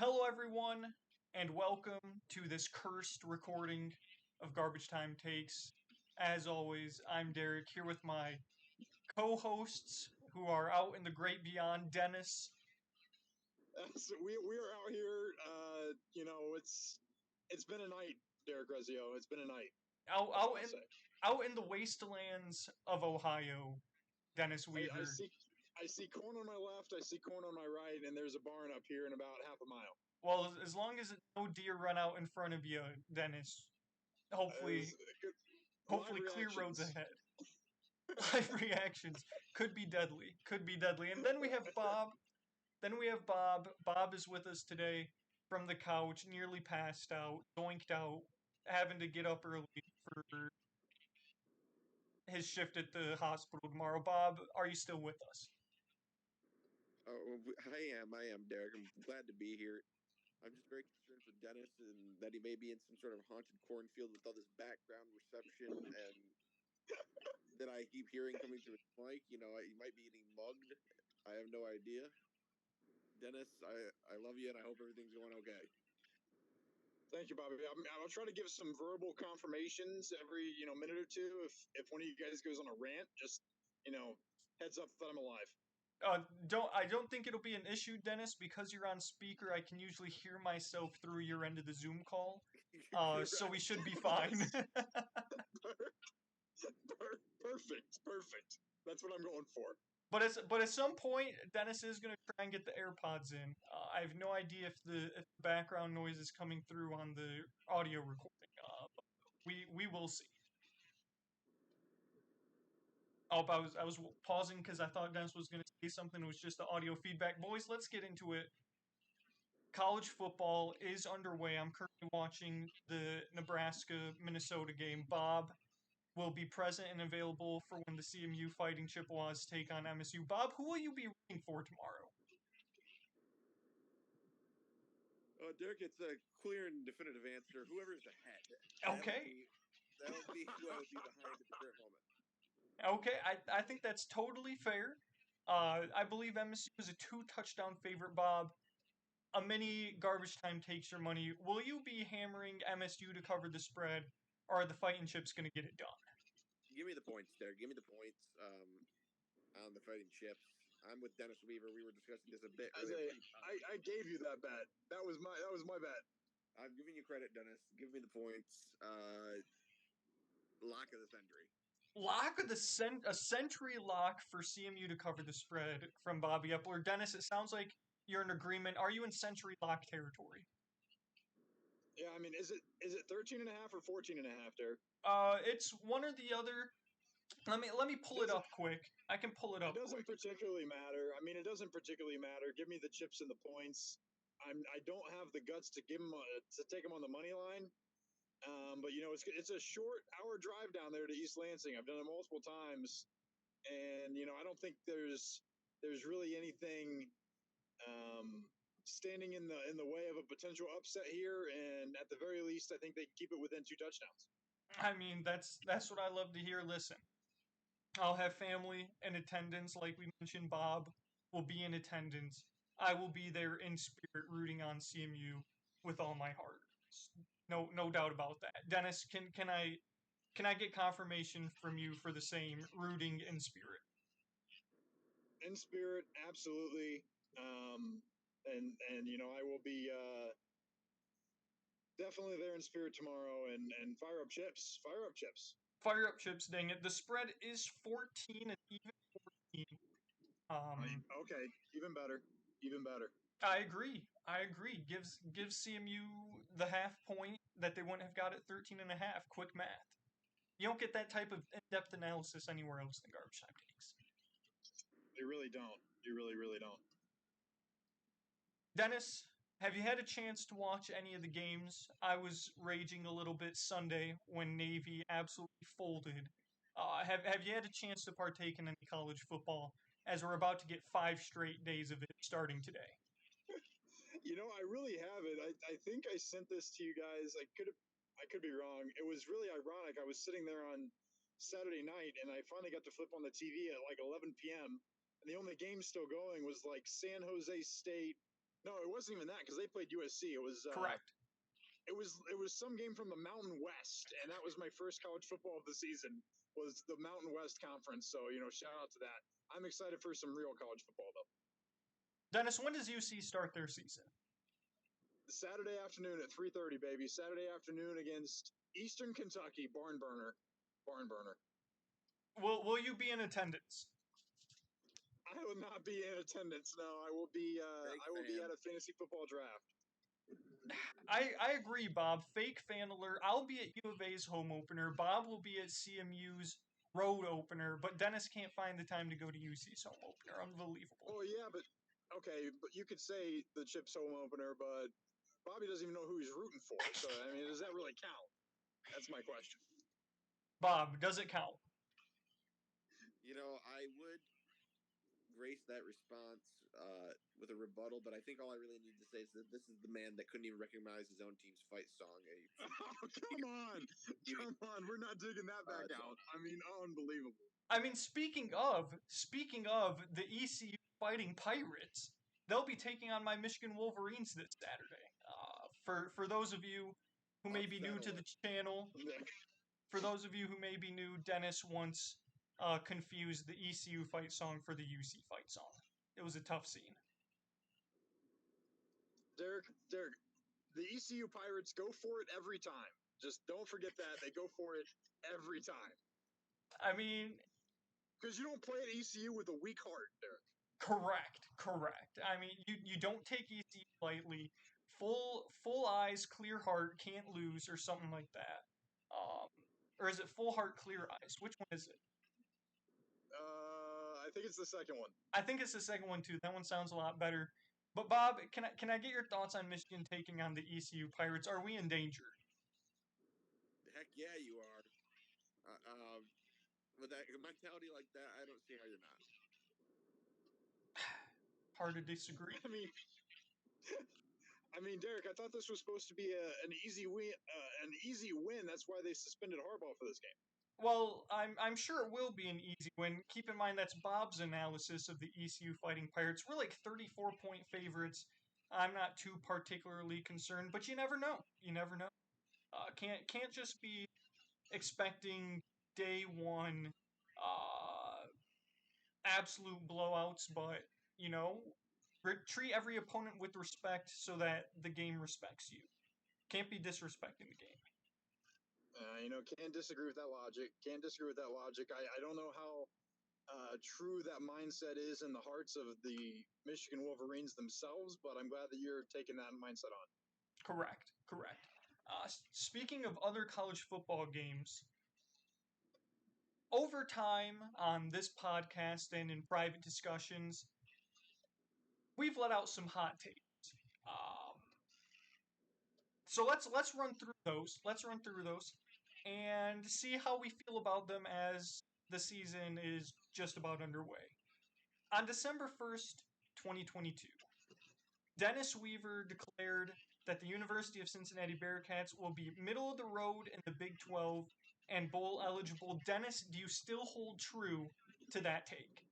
Hello, everyone, and welcome to this cursed recording of Garbage Time Takes. As always, I'm Derek here with my co-hosts who are out in the great beyond. Dennis. So we are out here. It's been a night, Derek Rezio. It's been a night. Out in the wastelands of Ohio, Dennis Weaver. I see corn on my left. I see corn on my right, and there's a barn up here in about half a mile. Well, as long as no deer run out in front of you, Dennis. Hopefully clear roads ahead. Live reactions could be deadly. And then we have Bob. Bob is with us today from the couch, nearly passed out, zoinked out, having to get up early for his shift at the hospital tomorrow. Bob, are you still with us? Oh, I am, Derek. I'm glad to be here. I'm just very concerned for Dennis and that he may be in some sort of haunted cornfield with all this background reception and that I keep hearing coming through his mic. You know, he might be getting mugged. I have no idea. Dennis, I love you and I hope everything's going okay. Thank you, Bobby. I'll try to give some verbal confirmations every minute or two. If one of you guys goes on a rant, just heads up that I'm alive. I don't think it'll be an issue, Dennis, because you're on speaker. I can usually hear myself through your end of the Zoom call, so we should be fine. Perfect. That's what I'm going for. But at some point, Dennis is going to try and get the AirPods in. I have no idea if the background noise is coming through on the audio recording. We will see. Oh, I was pausing because I thought Dennis was going to say something. It was just the audio feedback. Boys, let's get into it. College football is underway. I'm currently watching the Nebraska-Minnesota game. Bob will be present and available for when the CMU Fighting Chippewas take on MSU. Bob, who will you be rooting for tomorrow? Derek, it's a clear and definitive answer. Whoever's ahead. Okay. That'll be who I would be behind at the current moment. Okay, I think that's totally fair. I believe MSU is a 2-touchdown favorite, Bob. A mini garbage time takes your money. Will you be hammering MSU to cover the spread, or are the Fighting Chips going to get it done? Give me the points, Derek. Give me the points on the Fighting Chips. I'm with Dennis Weaver. We were discussing this a bit earlier. I gave you that bet. That was my bet. I'm giving you credit, Dennis. Give me the points. Lock of the century. A century lock for CMU to cover the spread from Bobby Epler. Dennis, it sounds like you're in agreement. Are you in century lock territory? Yeah, I mean, is it 13.5 or 14.5, Derek? It's one or the other. Let me pull it up quick. I can pull it up. It doesn't particularly matter. I mean, it doesn't particularly matter. Give me the chips and the points. I don't have the guts to give them to take them on the money line. But it's a short hour drive down there to East Lansing. I've done it multiple times, and I don't think there's really anything standing in the way of a potential upset here. And at the very least, I think they can keep it within 2 touchdowns. I mean, that's what I love to hear. Listen, I'll have family in attendance, like we mentioned. Bob will be in attendance. I will be there in spirit, rooting on CMU with all my heart. No doubt about that. Dennis, can I get confirmation from you for the same, rooting in spirit? In spirit, absolutely. And I will be definitely there in spirit tomorrow. And fire up chips. Fire up chips. Fire up chips, dang it. The spread is 14 and even 14. Okay, even better. I agree. Gives CMU the half point that they wouldn't have got at 13.5. Quick math. You don't get that type of in-depth analysis anywhere else in Garbage Time Takes. You really don't. You really don't. Dennis, have you had a chance to watch any of the games? I was raging a little bit Sunday when Navy absolutely folded. Have you had a chance to partake in any college football, as we're about to get 5 straight days of it starting today? I really haven't. I think I sent this to you guys. I could be wrong. It was really ironic. I was sitting there on Saturday night, and I finally got to flip on the TV at like 11 p.m. And the only game still going was like San Jose State No, it wasn't even that because they played USC. It was Correct. It was some game from the Mountain West, and that was my first college football of the season. Was the Mountain West Conference. So shout out to that. I'm excited for some real college football though. Dennis, when does UC start their season? Saturday afternoon at 3:30, baby. Saturday afternoon against Eastern Kentucky, barn burner. Will you be in attendance? I will not be in attendance. No, I will be. Be at a fantasy football draft. I agree, Bob. Fake fan alert. I'll be at U of A's home opener. Bob will be at CMU's road opener, but Dennis can't find the time to go to UC's home opener. Unbelievable. Oh yeah, but okay, but you could say the Chips home opener, but Bobby doesn't even know who he's rooting for. So I mean, does that really count? That's my question. Bob, does it count? I would grace that response with a rebuttal, but I think all I really need to say is that this is the man that couldn't even recognize his own team's fight song. Oh, come on, we're not digging that back out. I mean, unbelievable. I mean, speaking of the ECU Fighting Pirates, they'll be taking on my Michigan Wolverines this Saturday. For those of you who may be new to the channel, for those of you who may be new, Dennis once confused the ECU fight song for the UC fight song. It was a tough scene. Derek, the ECU Pirates go for it every time. Just don't forget that. They go for it every time. I mean, because you don't play at ECU with a weak heart, Derek. Correct. I mean, you don't take ECU lightly. Full eyes, clear heart, can't lose, or something like that. Or is it full heart, clear eyes? Which one is it? I think it's the second one. I think it's the second one too. That one sounds a lot better. But Bob, can I get your thoughts on Michigan taking on the ECU Pirates? Are we in danger? Heck yeah, you are. With that mentality like that, I don't see how you're not. Hard to disagree. I mean, Derek, I thought this was supposed to be an easy win. That's why they suspended Harbaugh for this game. Well, I'm sure it will be an easy win. Keep in mind that's Bob's analysis of the ECU Fighting Pirates. We're like 34-point favorites. I'm not too particularly concerned, but you never know. Can't just be expecting day one absolute blowouts, but treat every opponent with respect so that the game respects you. Can't be disrespecting the game. Can't disagree with that logic. I don't know how true that mindset is in the hearts of the Michigan Wolverines themselves, but I'm glad that you're taking that mindset on. Correct. Speaking of other college football games, over time on this podcast and in private discussions, we've let out some hot takes. So let's run through those. And see how we feel about them as the season is just about underway. On December 1st, 2022, Dennis Weaver declared that the University of Cincinnati Bearcats will be middle of the road in the Big 12 and bowl eligible. Dennis, do you still hold true to that take?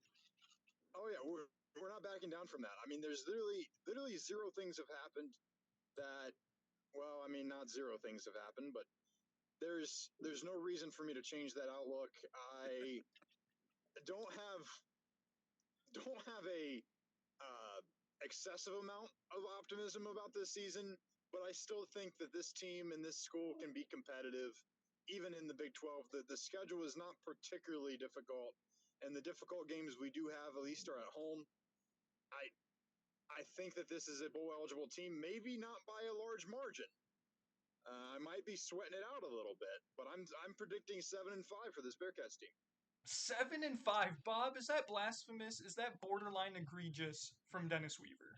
Oh yeah, we're not backing down from that. I mean, there's literally zero things have happened that, well, I mean, not zero things have happened, but there's no reason for me to change that outlook. I don't have a excessive amount of optimism about this season, but I still think that this team and this school can be competitive, even in the Big 12. The schedule is not particularly difficult, and the difficult games we do have at least are at home. I think that this is a bowl eligible team, maybe not by a large margin. I might be sweating it out a little bit, but I'm predicting 7-5 for this Bearcats team. 7-5, Bob. Is that blasphemous? Is that borderline egregious from Dennis Weaver?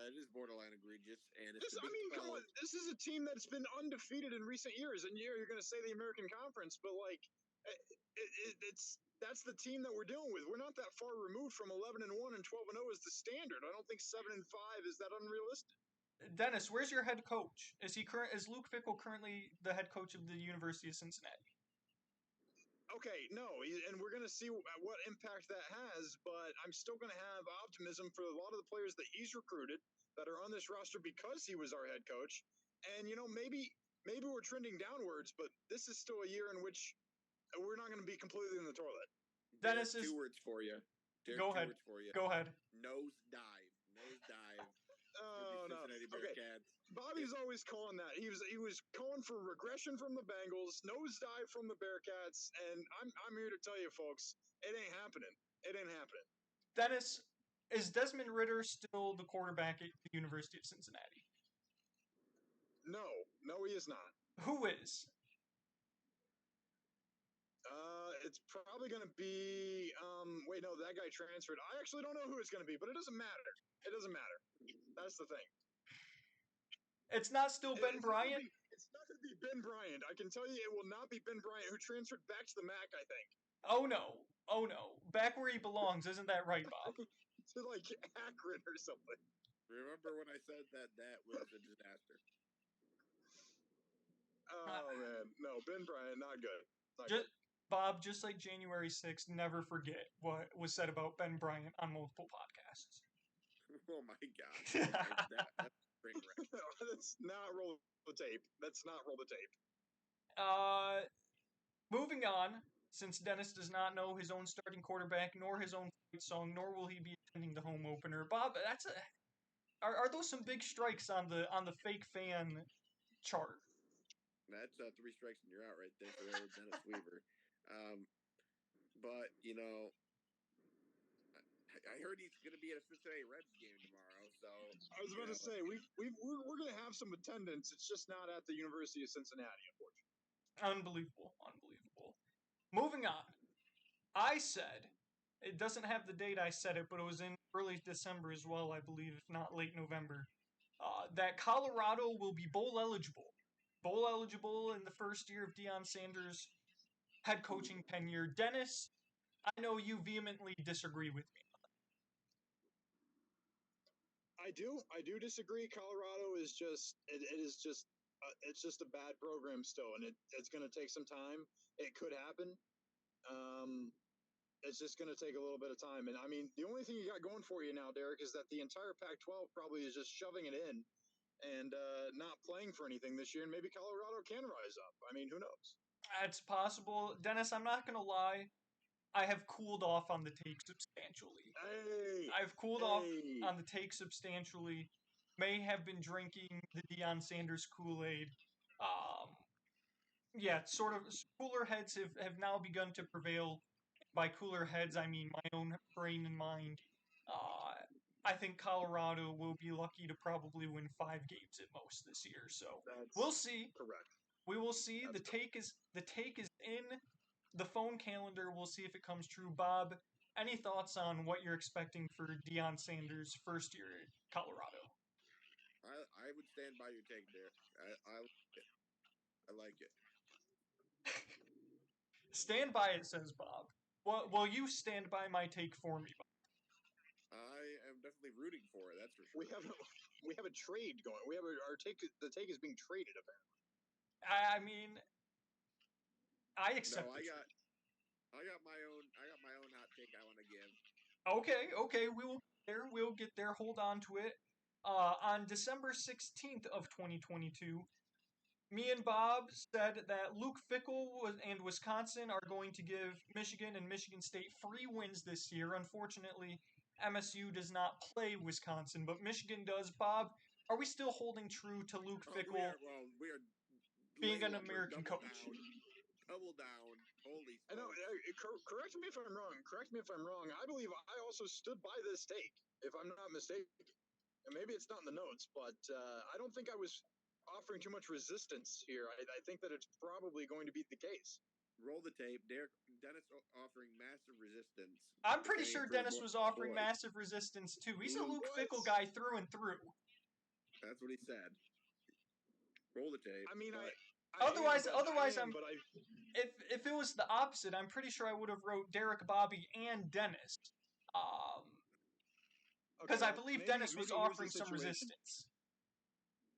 It is borderline egregious, and come on. This is a team that's been undefeated in recent years, and you're going to say the American Conference, but like, that's the team that we're dealing with. We're not that far removed from 11-1 and 12-0 is the standard. I don't think 7-5 is that unrealistic. Dennis, where's your head coach? Is Luke Fickell currently the head coach of the University of Cincinnati? Okay, no, and we're going to see what impact that has, but I'm still going to have optimism for a lot of the players that he's recruited that are on this roster because he was our head coach. And maybe we're trending downwards, but this is still a year in which we're not going to be completely in the toilet. Dennis, Derek, two words for you. Derek, go two ahead. words for you. Go ahead. Nose dive. Oh no! Okay, Bearcats. Bobby's always calling that. He was calling for regression from the Bengals, nosedive from the Bearcats, and I'm here to tell you, folks, it ain't happening. It ain't happening. Dennis, is Desmond Ridder still the quarterback at the University of Cincinnati? No, he is not. Who is? It's probably going to be. Wait, no, that guy transferred. I actually don't know who it's going to be, but it doesn't matter. It doesn't matter. That's the thing. It's not still Ben Bryant? It's not going to be Ben Bryant. I can tell you it will not be Ben Bryant, who transferred back to the MAC, I think. Oh no. Back where he belongs, isn't that right, Bob? To like Akron or something. Remember when I said that was a disaster? Oh man, no, Ben Bryant, not good. Bob, just like January 6th, never forget what was said about Ben Bryant on multiple podcasts. Oh my God. That's great. Let's not roll the tape. Let's not roll the tape. Moving on, since Dennis does not know his own starting quarterback nor his own fight song, nor will he be attending the home opener. Bob, are those some big strikes on the fake fan chart? That's 3 strikes and you're out right there for the old Dennis Weaver. But I heard he's going to be at a Cincinnati Reds game tomorrow. So I was about to say we're going to have some attendance. It's just not at the University of Cincinnati, unfortunately. Unbelievable. Moving on, I said it doesn't have the date I said it, but it was in early December as well, I believe, if not late November. That Colorado will be bowl eligible in the first year of Deion Sanders' head coaching tenure. Dennis, I know you vehemently disagree with me. I do disagree. Colorado is just it's just a bad program still, and it's going to take some time. It could happen. It's just going to take a little bit of time. And I mean, the only thing you got going for you now, Derek, is that the entire Pac-12 probably is just shoving it in and not playing for anything this year. And maybe Colorado can rise up. I mean, who knows? It's possible. Dennis, I'm not going to lie. I have cooled off on the take substantially. I've cooled off on the take substantially. May have been drinking the Deion Sanders Kool-Aid. Sort of cooler heads have now begun to prevail. By cooler heads, I mean my own brain and mind. I think Colorado will be lucky to probably win 5 games at most this year. So we'll see. Correct. We will see. The take is in the phone calendar. We'll see if it comes true. Bob, any thoughts on what you're expecting for Deion Sanders' first year at Colorado? I would stand by your take there. I like it. Stand by it, says Bob. Well, will you stand by my take for me, Bob? I am definitely rooting for it. That's for sure. We have a trade going. Our take. The take is being traded apparently. I mean, I accept. No, I got my own hot take I want to give. Okay, we'll get there. Hold on to it. On December 16th of 2022, me and Bob said that Luke Fickell and Wisconsin are going to give Michigan and Michigan State free wins this year. Unfortunately, MSU does not play Wisconsin, but Michigan does. Bob, are we still holding true to Luke Fickell we are being an American coach? Double down. Holy smokes. I know. Correct me if I'm wrong. I believe I also stood by this take, if I'm not mistaken. And maybe it's not in the notes, but I don't think I was offering too much resistance here. I think that it's probably going to be the case. Roll the tape. Dennis offering massive resistance. I'm pretty sure Dennis was offering massive resistance too. He's a Luke Fickell guy through and through. That's what he said. Roll the tape. I mean, Otherwise, if it was the opposite, I'm pretty sure I would have wrote Derek, Bobby, and Dennis. Because I believe Dennis was offering some resistance.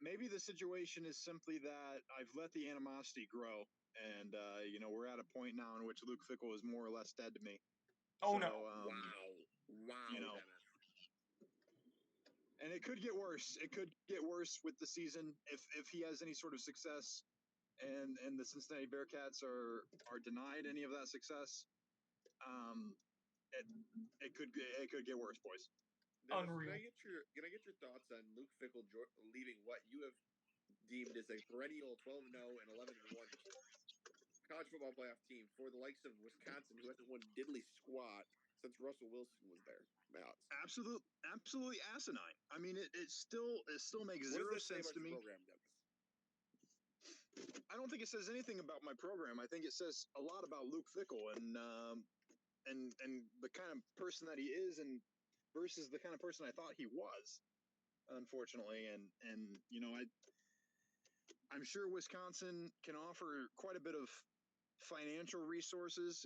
maybe the situation is simply that I've let the animosity grow, and we're at a point now in which Luke Fickell is more or less dead to me. Oh So, no! Wow, you know, Dennis. and it could get worse. It could get worse with the season if he has any sort of success, and the Cincinnati Bearcats are denied any of that success. It could get worse, boys. Dennis, Unreal. can I get your thoughts on Luke Fickell leaving what you have deemed as a perennial 12-0 and 11-1 college football playoff team for the likes of Wisconsin, who hasn't won diddly squat since Russell Wilson was there? Alex. Absolutely asinine. I mean, it still makes zero sense to me. Program, Dennis? I don't think it says anything about my program. I think it says a lot about Luke Fickell and the kind of person that he is, and versus the kind of person I thought he was, unfortunately. And I'm sure Wisconsin can offer quite a bit of financial resources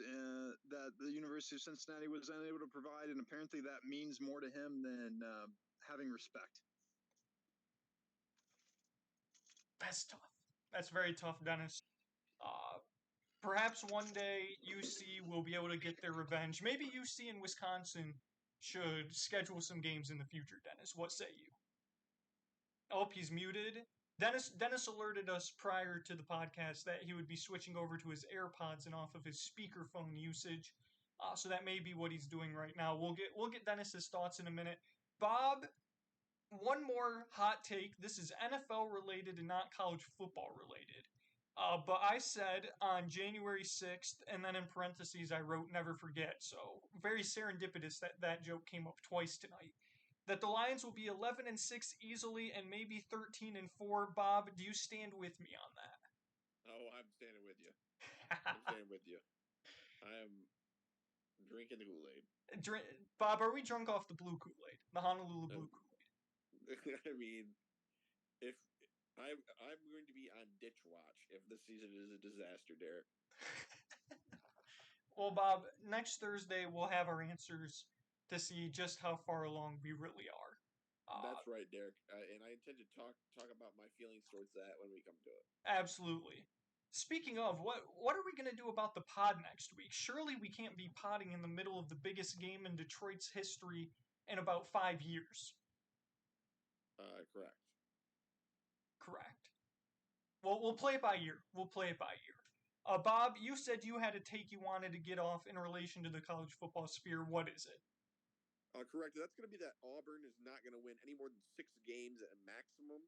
that the University of Cincinnati was unable to provide, and apparently that means more to him than having respect. That's tough. That's very tough, Dennis. Perhaps one day UC will be able to get their revenge. Maybe UC and Wisconsin should schedule some games in the future, Dennis. What say you? Oh, he's muted. Dennis alerted us prior to the podcast that he would be switching over to his AirPods and off of his speakerphone usage. So that may be what he's doing right now. We'll get Dennis's thoughts in a minute. Bob, one more hot take. This is NFL related and not college football related. But I said on January 6th, and then in parentheses I wrote never forget. So very serendipitous that joke came up twice tonight. That the Lions will be 11-6 easily and maybe 13-4. Bob, do you stand with me on that? Oh, I'm standing with you. I'm standing with you. I am drinking the Kool-Aid. Bob, are we drunk off the blue Kool-Aid? The Honolulu blue Kool-Aid? I mean, if I'm going to be on ditch watch if the season is a disaster, Derek. Well, Bob, next Thursday we'll have our answers to see just how far along we really are. That's right, Derek. And I intend to talk about my feelings towards that when we come to it. Absolutely. Speaking of, what are we going to do about the pod next week? Surely we can't be podding in the middle of the biggest game in Detroit's history in about 5 years. Correct. Correct. Well, we'll play it by ear. Bob, you said you had a take you wanted to get off in relation to the college football sphere. What is it? Correct. That's going to be that Auburn is not going to win any more than 6 games at a maximum,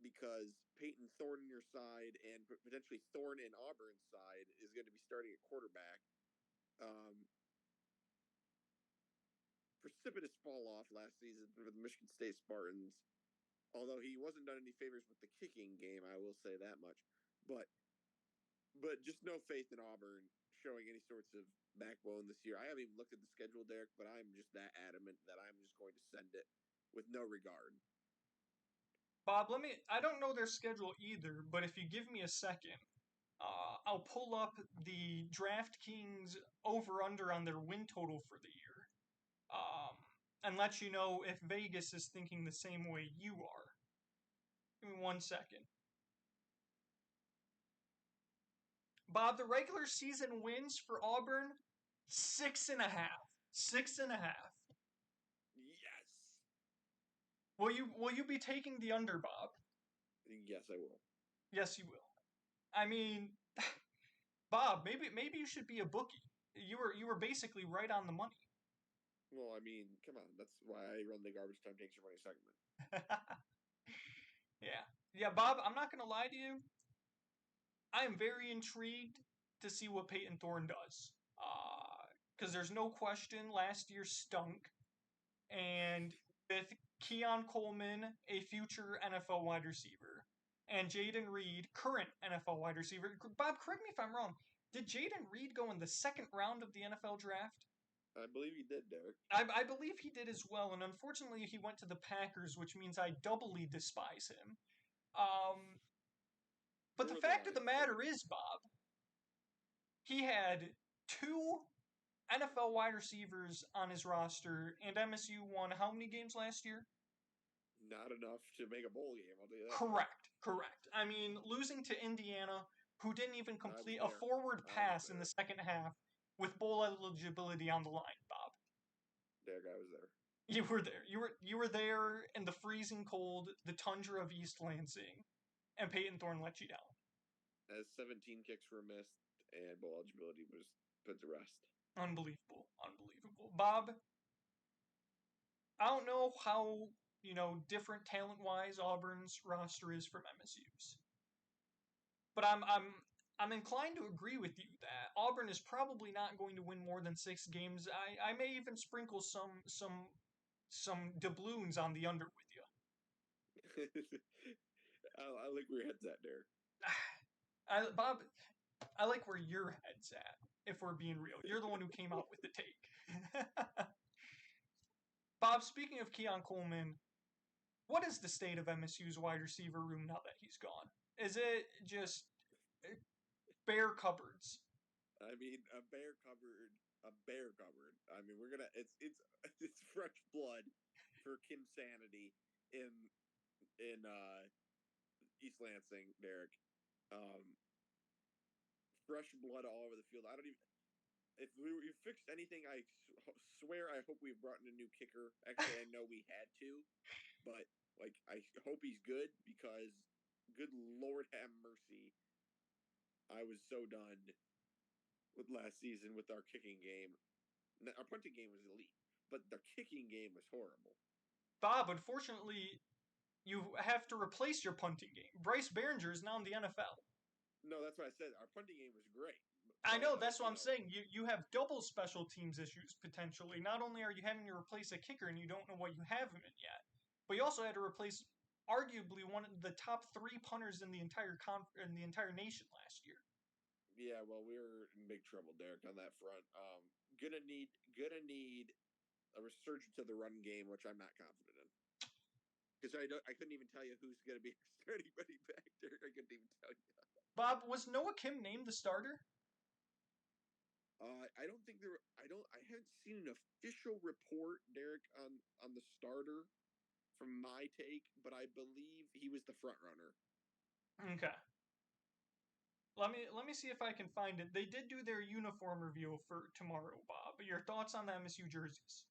because Peyton Thorne on your side and potentially Thorne in Auburn's side is going to be starting at quarterback. Precipitous fall off last season for the Michigan State Spartans, although he wasn't done any favors with the kicking game, I will say that much. But just no faith in Auburn showing any sorts of backbone this year. I haven't even looked at the schedule, Derek, but I'm just that adamant that I'm just going to send it with no regard. Bob, I don't know their schedule either, but if you give me a second, I'll pull up the DraftKings over-under on their win total for the year, and let you know if Vegas is thinking the same way you are. Give me 1 second. Bob, the regular season wins for Auburn, 6.5. 6.5. Yes. Will you be taking the under, Bob? Yes, I will. Yes, you will. I mean, Bob, maybe you should be a bookie. You were basically right on the money. Well, I mean, come on. That's why I run the garbage time takes your money segment. Yeah, Bob, I'm not gonna lie to you. I am very intrigued to see what Peyton Thorne does. Because there's no question last year stunk. And with Keon Coleman, a future NFL wide receiver, and Jaden Reed, current NFL wide receiver. Bob, correct me if I'm wrong. Did Jaden Reed go in the second round of the NFL draft? I believe he did, Derek. I believe he did as well, and unfortunately he went to the Packers, which means I doubly despise him. But the fact of the matter is, Bob, he had 2 NFL wide receivers on his roster, and MSU won how many games last year? Not enough to make a bowl game. I'll tell you that. Correct. I mean, losing to Indiana, who didn't even complete a there. forward I was pass in there. the second half with bowl eligibility on the line, Bob. Derek, I was there. You were there. You were there in the freezing cold, the tundra of East Lansing, and Peyton Thorne let you down. As 17 kicks were missed and bowl eligibility was put to rest. Unbelievable. Bob, I don't know how, different talent-wise Auburn's roster is from MSU's. But I'm inclined to agree with you that Auburn is probably not going to win more than 6 games. I may even sprinkle some doubloons on the under with you. I like where your head's at, Derek. Bob, I like where your head's at, if we're being real. You're the one who came out with the take. Bob, speaking of Keon Coleman, what is the state of MSU's wide receiver room now that he's gone? Is it just bare cupboards? I mean, a bear cupboard. I mean, it's fresh blood for Kim Sanity in East Lansing, Derek. Fresh blood all over the field. I don't even. If we fixed anything, I swear I hope we've brought in a new kicker. Actually, I know we had to, but I hope he's good because, good Lord have mercy, I was so done with last season with our kicking game. Our punting game was elite, but the kicking game was horrible. Bob, unfortunately, you have to replace your punting game. Bryce Behringer is now in the NFL. No, that's what I said. Our punting game was great. I know, that's what I'm saying. You have double special teams issues, potentially. Not only are you having to replace a kicker and you don't know what you have him in yet, but you also had to replace arguably one of the top 3 punters in the entire nation last year. Yeah, well, we were in big trouble, Derek, on that front. Gonna need a resurgence of the run game, which I'm not confident in. Because I couldn't even tell you who's gonna be anybody back there. I couldn't even tell you. Bob, was Noah Kim named the starter? I don't think there. I haven't seen an official report, Derek, on the starter from my take, but I believe he was the front runner. Okay. Let me see if I can find it. They did do their uniform review for tomorrow, Bob. Your thoughts on the MSU jerseys?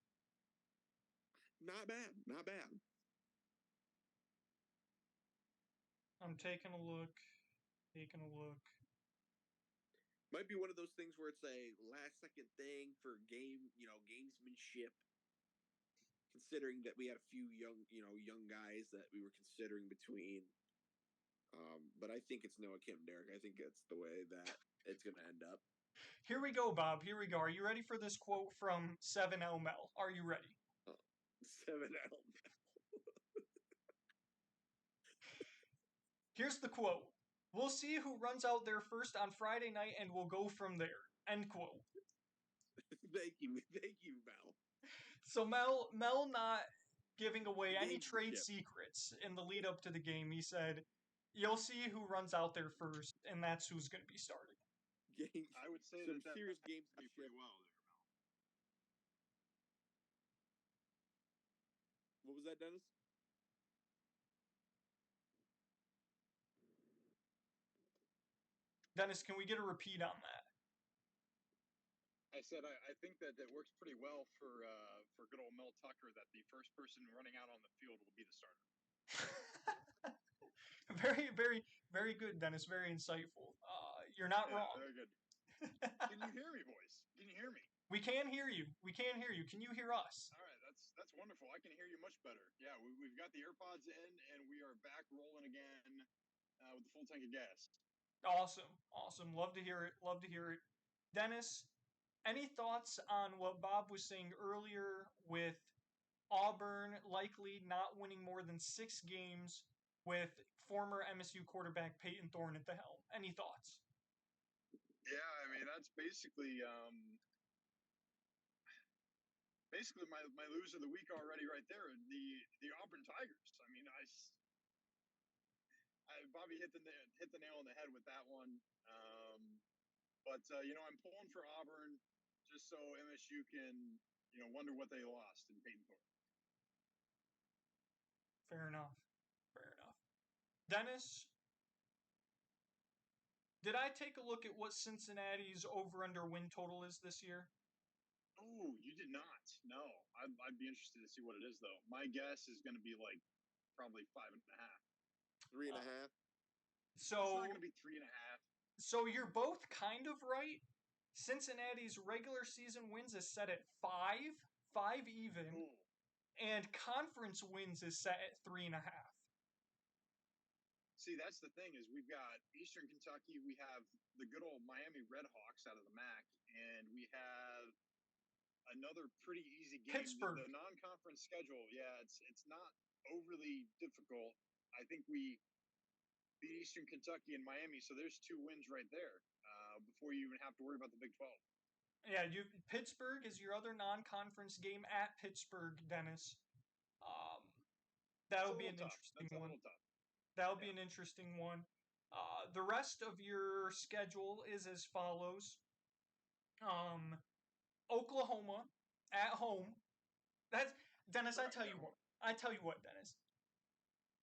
Not bad. I'm taking a look. Might be one of those things where it's a last second thing for gamesmanship. Considering that we had a few young guys that we were considering between. But I think it's Noah Kim, Derek. I think that's the way that it's going to end up. Here we go, Bob. Here we go. Are you ready for this quote from 7L Mel? Are you ready? 7L. Here's the quote. We'll see who runs out there first on Friday night, and we'll go from there. End quote. Thank you, Mel. So Mel not giving away any trade secrets in the lead up to the game. He said, "You'll see who runs out there first, and that's who's going to be starting." I would say some that serious games pretty well there, Mel. What was that, Dennis? Dennis, can we get a repeat on that? I said I think that works pretty well for good old Mel Tucker, that the first person running out on the field will be the starter. Very, very, very good, Dennis. Very insightful. You're not wrong. Very good. Can you hear me, boys? Can you hear me? We can hear you. Can you hear us? All right, that's wonderful. I can hear you much better. Yeah, we've got the AirPods in, and we are back rolling again with the full tank of gas. Awesome. Love to hear it. Dennis, any thoughts on what Bob was saying earlier with Auburn likely not winning more than 6 games with former MSU quarterback Peyton Thorne at the helm? Any thoughts? Yeah, I mean, that's basically my lose of the week already right there. The Auburn Tigers. I mean, Bobby hit the nail on the head with that one. But I'm pulling for Auburn just so MSU can wonder what they lost in Peyton Thorne. Fair enough. Fair enough. Dennis, did I take a look at what Cincinnati's over/under win total is this year? Oh, you did not. No, I'd be interested to see what it is though. My guess is going to be like probably 5.5. 3.5. It's not So, going to be 3.5. so you're both kind of right. Cincinnati's regular season wins is set at 5 even, Ooh. and conference wins is set at 3.5. See, that's the thing is we've got Eastern Kentucky, we have the good old Miami Redhawks out of the MAC, and we have another pretty easy game. Pittsburgh. The non-conference schedule, yeah, it's not overly difficult. I think we beat Eastern Kentucky and Miami, so there's 2 wins right there before you even have to worry about the Big 12. Yeah, Pittsburgh is your other non-conference game at Pittsburgh, Dennis. That'll be an interesting That's a one. little tough. That'll be an interesting one. The rest of your schedule is as follows. Oklahoma at home. That's Dennis. Correct. I tell you what, Dennis.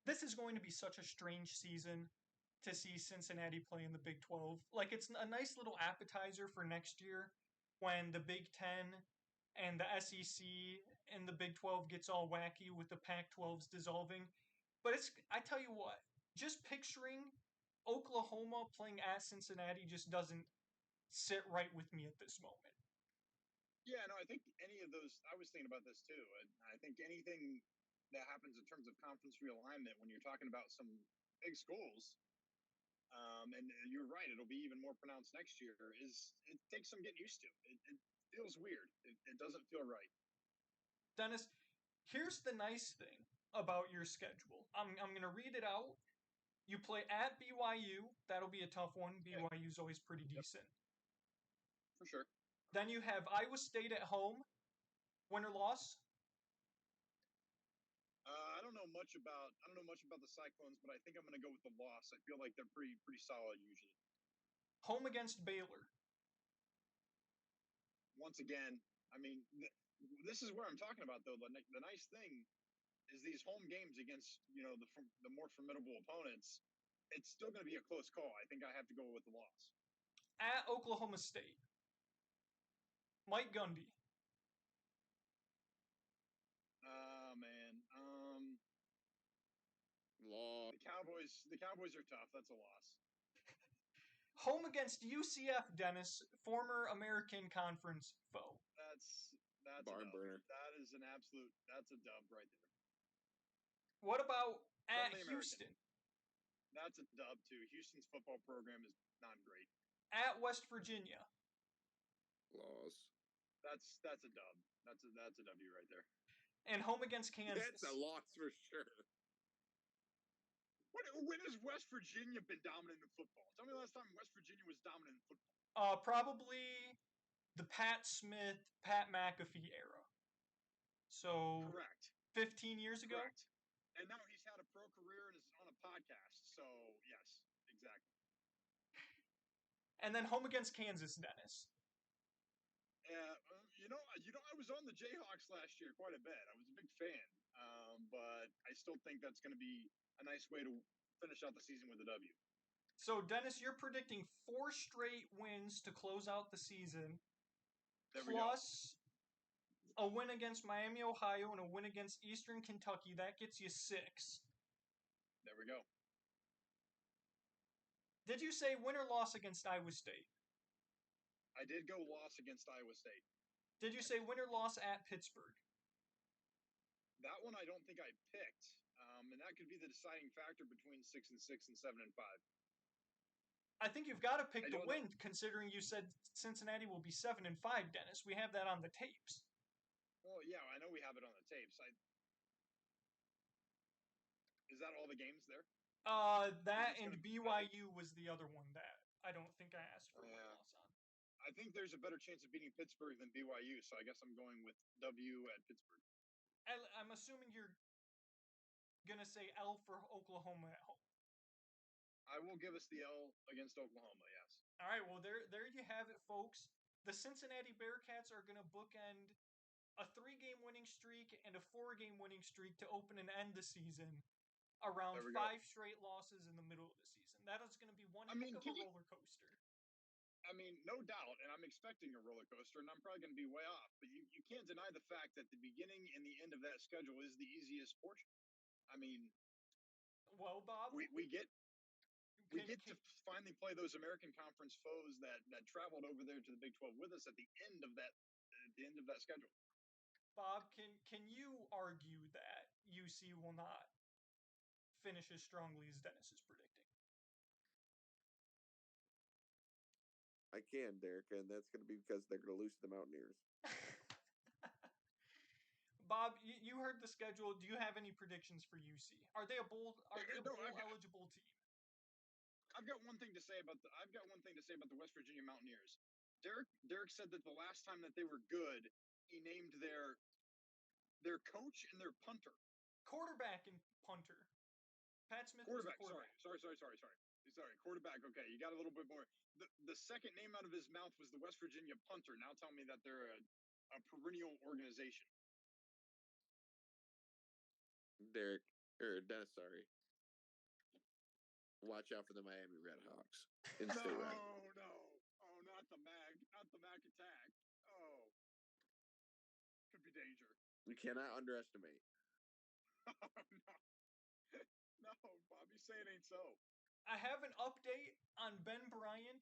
This is going to be such a strange season to see Cincinnati play in the Big 12. Like it's a nice little appetizer for next year when the Big 10 and the SEC and the Big 12 gets all wacky with the Pac-12s dissolving. But I tell you what, just picturing Oklahoma playing at Cincinnati just doesn't sit right with me at this moment. Yeah, no, I think any of those. I was thinking about this too. I think anything that happens in terms of conference realignment when you're talking about some big schools, and you're right, it'll be even more pronounced next year. It takes some getting used to. It feels weird. It doesn't feel right. Dennis, here's the nice thing about your schedule. I'm going to read it out. You play at BYU. That'll be a tough one. BYU's always pretty decent. For sure. Then you have Iowa State at home. Win or loss? I don't know much about the Cyclones, but I think I'm going to go with the loss. I feel like they're pretty solid usually. Home against Baylor. Once again, I mean, this is where I'm talking about though. The nice thing is these home games against the more formidable opponents. It's still going to be a close call. I think I have to go with the loss. At Oklahoma State. Mike Gundy. Man. Loss. The Cowboys are tough. That's a loss. Home against UCF, Dennis, former American Conference foe. That's Barn a dub. burner. That's a dub right there. What about at Friendly Houston? American. That's a dub too. Houston's football program is not great. At West Virginia. Loss. That's a dub. That's a W right there. And home against Kansas. That's a loss for sure. When has West Virginia been dominant in football? Tell me the last time West Virginia was dominant in football. Probably the Pat Smith, Pat McAfee era. So Correct. 15 years ago? Correct. And now he's had a pro career and is on a podcast. So yes, exactly. And then home against Kansas, Dennis. I was on the Jayhawks last year quite a bit. I was a big fan, but I still think that's going to be a nice way to finish out the season with a W. So, Dennis, you're predicting 4 straight wins to close out the season, plus a win against Miami, Ohio, and a win against Eastern Kentucky. That gets you 6. There we go. Did you say win or loss against Iowa State? I did go loss against Iowa State. Did you say win or loss at Pittsburgh? That one I don't think I picked, and that could be the deciding factor between 6-6 and 7-5. I think you've got to pick the win, considering you said Cincinnati will be 7-5, Dennis. We have that on the tapes. Well, yeah, I know we have it on the tapes. Is that all the games there? That and BYU was the other one that I don't think I asked for a loss on. I think there's a better chance of beating Pittsburgh than BYU, so I guess I'm going with W at Pittsburgh. I'm assuming you're going to say L for Oklahoma at home. I will give us the L against Oklahoma, yes. All right, well, there you have it, folks. The Cincinnati Bearcats are going to bookend a 3-game winning streak and a 4-game winning streak to open and end the season. Around There we go. 5 straight losses in the middle of the season. That is going to be one heck of a roller coaster. I mean, no doubt, and I'm expecting a roller coaster, and I'm probably going to be way off. But you can't deny the fact that the beginning and the end of that schedule is the easiest portion. I mean, well, Bob, we get to finally play those American Conference foes that traveled over there to the Big 12 with us at the end of that schedule. Bob, can you argue that UC will not finish as strongly as Dennis is predicting? I can, Derek, and that's going to be because they're going to lose to the Mountaineers. Bob, you heard the schedule. Do you have any predictions for UC? Are they a bowl eligible team? I've got one thing to say about the West Virginia Mountaineers. Derek said that the last time that they were good, he named their coach and their punter. Quarterback and punter. Pat Smith Quarterback. Was quarterback. Sorry. Quarterback. Okay, you got a little bit more. The second name out of his mouth was the West Virginia punter. Now tell me that they're a perennial organization. Dennis, sorry. Watch out for the Miami Redhawks. No. Oh, not the Mac attack. Oh, could be danger. You cannot underestimate. No, Bobby, say it ain't so. I have an update on Ben Bryant.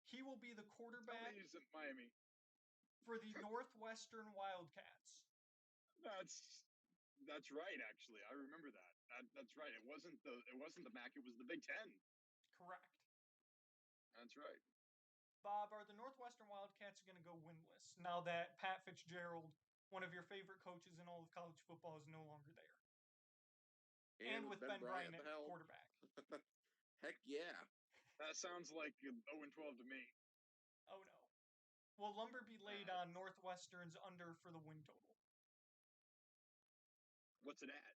He will be the quarterback He's in Miami for the Northwestern Wildcats. That's right. Actually, I remember that. That's right. It wasn't the MAC. It was the Big Ten. Correct. That's right. Bob, are the Northwestern Wildcats going to go winless now that Pat Fitzgerald, one of your favorite coaches in all of college football, is no longer there? And with Ben Bryant at quarterback. Heck yeah. That sounds like 0-12 to me. Oh, no. Will lumber be laid on Northwestern's under for the win total? What's it at?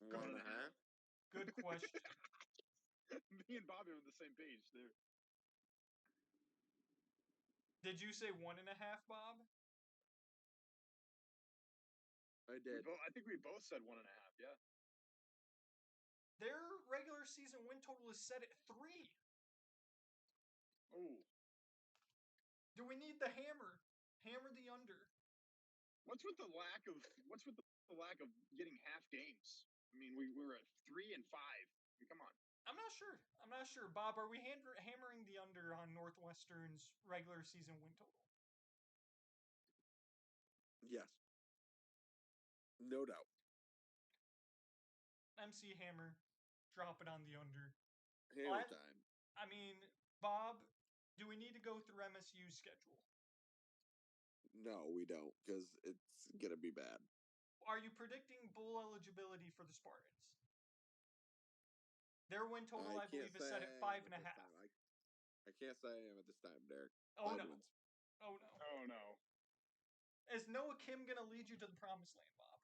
1.5. Good question. Me and Bobby are on the same page there. Did you say 1.5, Bob? I did. I think we both said 1.5, yeah. Their regular season win total is set at 3. Oh. Do we need the hammer? Hammer the under. What's with the lack of getting half games? I mean, we were at 3 and 5. I mean, come on. I'm not sure. Bob, are we hammering the under on Northwestern's regular season win total? Yes. No doubt. MC Hammer, drop it on the under. Hammer time. I mean, Bob, do we need to go through MSU's schedule? No, we don't, because it's going to be bad. Are you predicting bowl eligibility for the Spartans? Their win total, I believe, is set at 5.5. I can't say I am at this time, Derek. Oh, no. Wins. Oh, no. Oh, no. Is Noah Kim going to lead you to the promised land, Bob?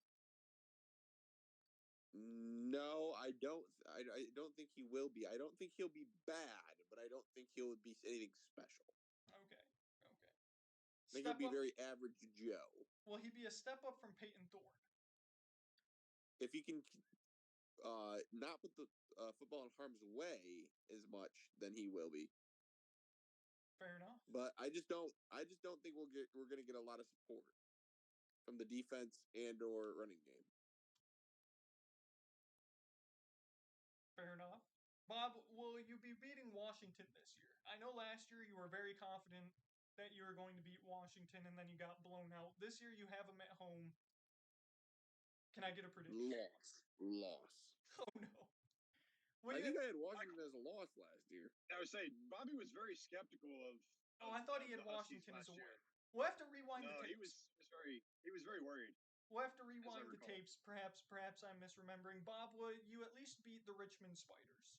No, I don't. I don't think he will be. I don't think he'll be bad, but I don't think he'll be anything special. Okay. I think he'll be very average Joe. Will he be a step up from Peyton Thorne? If he can not put the football in harm's way as much, then he will be. Fair enough. But I just don't think we're going to get a lot of support from the defense and or running game. Fair enough. Bob, will you be beating Washington this year? I know last year you were very confident that you were going to beat Washington and then you got blown out. This year you have them at home. Can I get a prediction? Loss. Oh, no. I think I had Washington as a loss last year. I was saying, Bobby was very skeptical of. Oh, I thought he had Washington as a win. We'll have to rewind the tapes. He was very worried. We'll have to rewind the tapes. Perhaps I'm misremembering. Bob, will you at least beat the Richmond Spiders?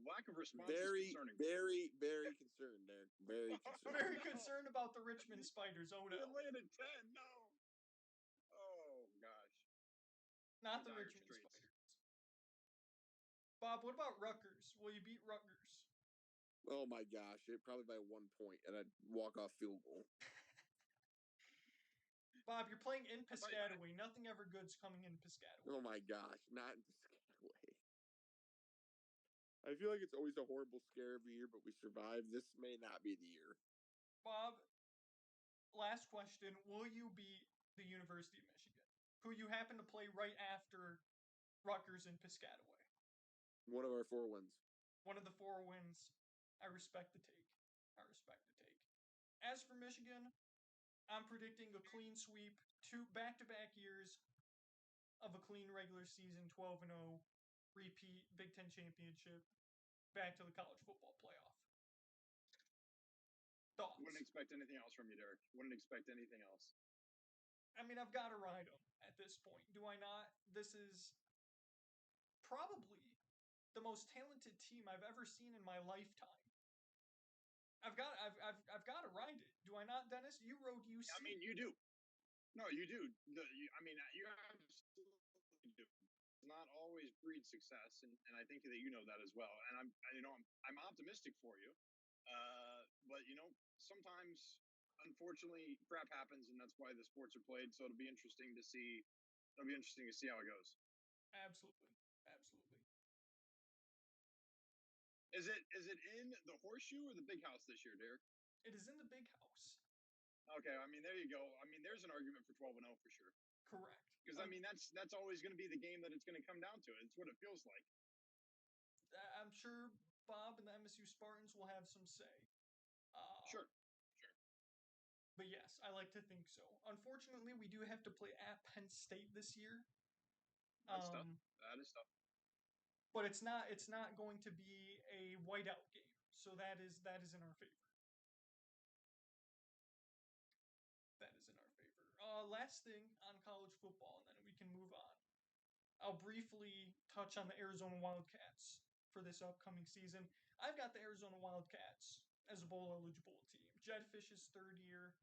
Lack of response very, is concerning. Very, very concerned, Derek. Very concerned. Very concerned about the Richmond Spiders. Oh, no. They landed 10. No. Oh, gosh. Not the Richmond Spiders. Bob, what about Rutgers? Will you beat Rutgers? Oh my gosh, probably by 1 point and a walk-off field goal. Bob, you're playing in I thought you- Piscataway. Nothing ever good's coming in Piscataway. Oh my gosh, not in Piscataway. I feel like it's always a horrible scare every year, but we survive. This may not be the year. Bob, last question. Will you beat the University of Michigan, who you happen to play right after Rutgers and Piscataway? One of our 4 wins. One of the 4 wins. I respect the take. I respect the take. As for Michigan, I'm predicting a clean sweep, 2 back-to-back years of a clean regular season, 12-0, repeat Big Ten championship, back to the college football playoff. Thoughts? Wouldn't expect anything else from you, Derek. Wouldn't expect anything else. I mean, I've got to ride them at this point. Do I not? This is probably the most talented team I've ever seen in my lifetime. I've got to ride it. Do I not, Dennis? You rode UC. I mean, you do. No, you do. You absolutely do. Not always breed success, and I think that you know that as well. And I'm optimistic for you, but sometimes, unfortunately, crap happens, and that's why the sports are played. So it'll be interesting to see. It'll be interesting to see how it goes. Absolutely, absolutely. Is it in the horseshoe or the big house this year, Derek? It is in the big house. Okay, I mean there you go. I mean there's an argument for 12-0 for sure. Correct. Because I mean that's always going to be the game that it's going to come down to. It's what it feels like. I'm sure Bob and the MSU Spartans will have some say. Sure. But yes, I like to think so. Unfortunately, we do have to play at Penn State this year. That's tough. That is tough. But it's not going to be a whiteout game, so that is in our favor. That is in our favor. Last thing on college football, and then we can move on. I'll briefly touch on the Arizona Wildcats for this upcoming season. I've got the Arizona Wildcats as a bowl eligible team. Jed Fish's 3rd year.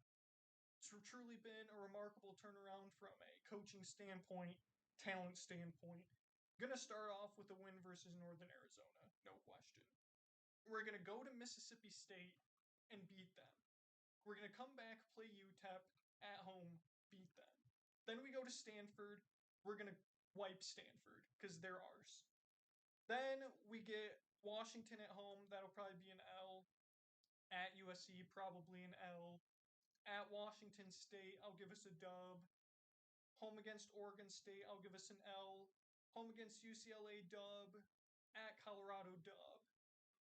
It's truly been a remarkable turnaround from a coaching standpoint, talent standpoint. Gonna start off with a win versus Northern Arizona, no question. We're gonna go to Mississippi State and beat them. We're gonna come back, play UTEP at home, beat them. Then we go to Stanford. We're gonna wipe Stanford because they're ours. Then we get Washington at home. That'll probably be an L. At USC, probably an L. At Washington State, I'll give us a dub. Home against Oregon State, I'll give us an L. Home against UCLA, dub. At Colorado, dub.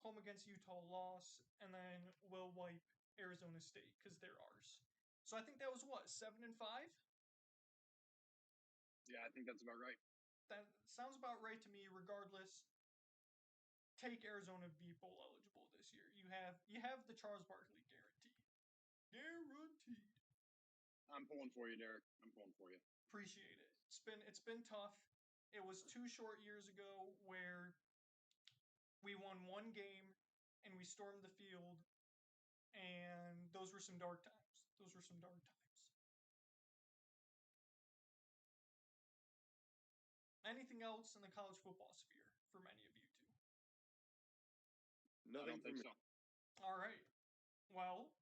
Home against Utah, loss. And then we'll wipe Arizona State because they're ours. So I think that was what, 7-5? Yeah, I think that's about right. That sounds about right to me. Regardless, take Arizona be bowl eligible this year. You have the Charles Barkley guarantee. Guaranteed. I'm pulling for you, Derek. I'm pulling for you. Appreciate it. It's been tough. It was 2 short years ago where we won 1 game and we stormed the field, and those were some dark times. Anything else in the college football sphere from any of you two? I don't think so. All right. Well,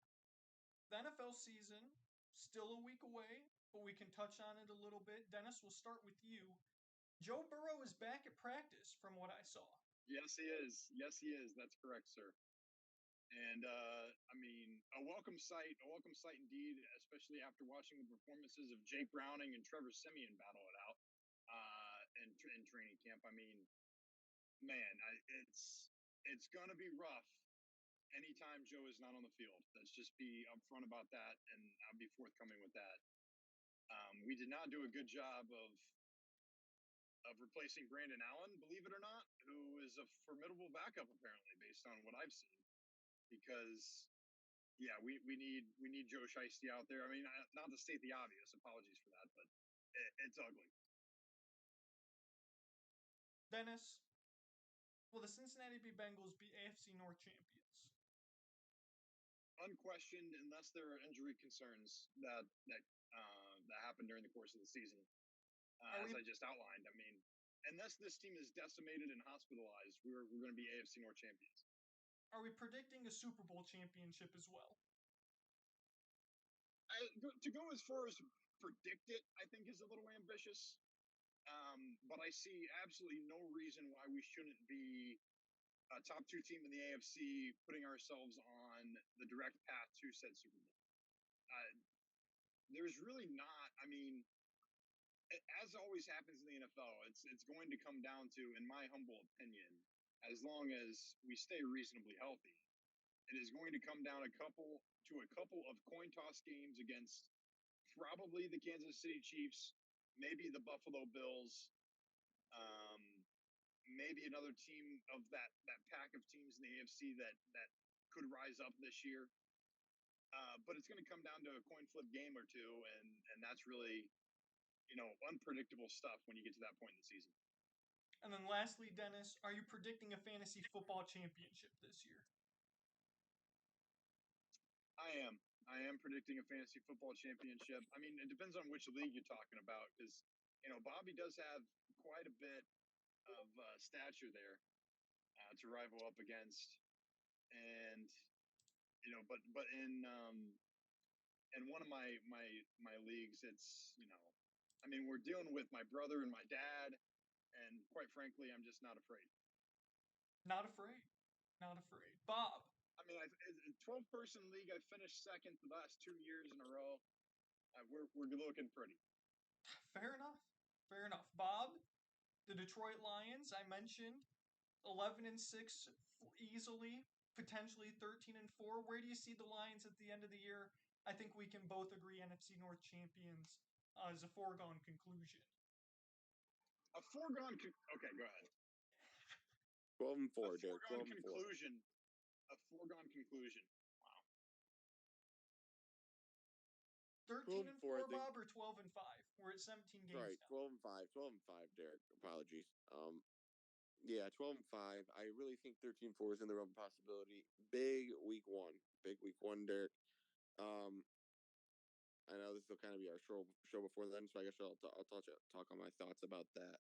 the NFL season still a week away, but we can touch on it a little bit. Dennis, we'll start with you. Joe Burrow is back at practice, from what I saw. Yes, he is. That's correct, sir. And I mean, a welcome sight indeed, especially after watching the performances of Jake Browning and Trevor Siemian battle it out in training camp. I mean, man, it's gonna be rough anytime Joe is not on the field. Let's just be upfront about that, and I'll be forthcoming with that. We did not do a good job of replacing Brandon Allen, believe it or not, who is a formidable backup apparently, based on what I've seen. Because yeah, we need Joe Shiesty out there. I mean, not to state the obvious, apologies for that, but it's ugly. Dennis, will the Cincinnati Bengals be AFC North champions? Unquestioned, unless there are injury concerns that happened during the course of the season, as I just outlined. I mean, unless this team is decimated and hospitalized, we're going to be AFC North champions. Are we predicting a Super Bowl championship as well? To go as far as predict it, I think is a little ambitious. But I see absolutely no reason why we shouldn't be a top 2 team in the AFC, putting ourselves on the direct path to said Super Bowl. There's really not. I mean, as always happens in the NFL, it's going to come down to, in my humble opinion, as long as we stay reasonably healthy, it is going to come down to a couple of coin toss games against probably the Kansas City Chiefs, maybe the Buffalo Bills, maybe another team of that pack of teams in the AFC that could rise up this year. But it's going to come down to a coin flip game or two, and that's really, unpredictable stuff when you get to that point in the season. And then lastly, Dennis, are you predicting a fantasy football championship this year? I am predicting a fantasy football championship. I mean, it depends on which league you're talking about, because Bobby does have quite a bit of stature there to rival up against, and but in one of my leagues, it's I mean, we're dealing with my brother and my dad, and quite frankly, I'm just not afraid. Not afraid. Not afraid. Bob. I mean, in 12-person league, I finished second the last 2 years in a row. We're looking pretty. Fair enough. Fair enough. Bob, the Detroit Lions, I mentioned 11-6 easily, potentially 13-4. Where do you see the Lions at the end of the year? I think we can both agree NFC North champions is a foregone conclusion. A foregone okay, go ahead. 12-4, Derek. 12-4. Conclusion. A foregone conclusion. Wow. 13-4, Bob, or 12-5? We're at 17 games. Sorry, 12-5. 12-5, Derek. Apologies. Yeah, 12-5. I really think 13-4 is in the realm of possibility. Big week one, Derek. I know this will kind of be our show before then, so I guess I'll talk on my thoughts about that.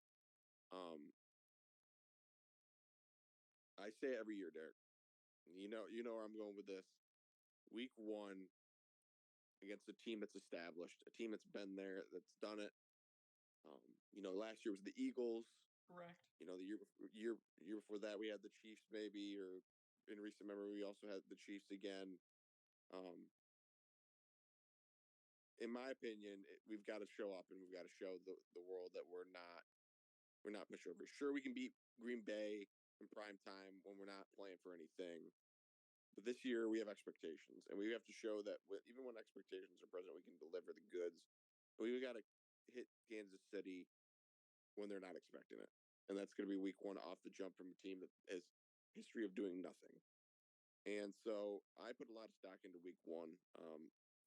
I say it every year, Derek. You know where I'm going with this. Week one against a team that's established, a team that's been there, that's done it. Last year was the Eagles. Correct. The year before that we had the Chiefs, maybe, or in recent memory we also had the Chiefs again. In my opinion, we've got to show up and we've got to show the world that we're not pushovers. Sure, we can beat Green Bay in prime time when we're not playing for anything. But this year we have expectations, and we have to show that even when expectations are present, we can deliver the goods. But we've got to hit Kansas City when they're not expecting it. And that's going to be week one off the jump from a team that has history of doing nothing. And so I put a lot of stock into week one,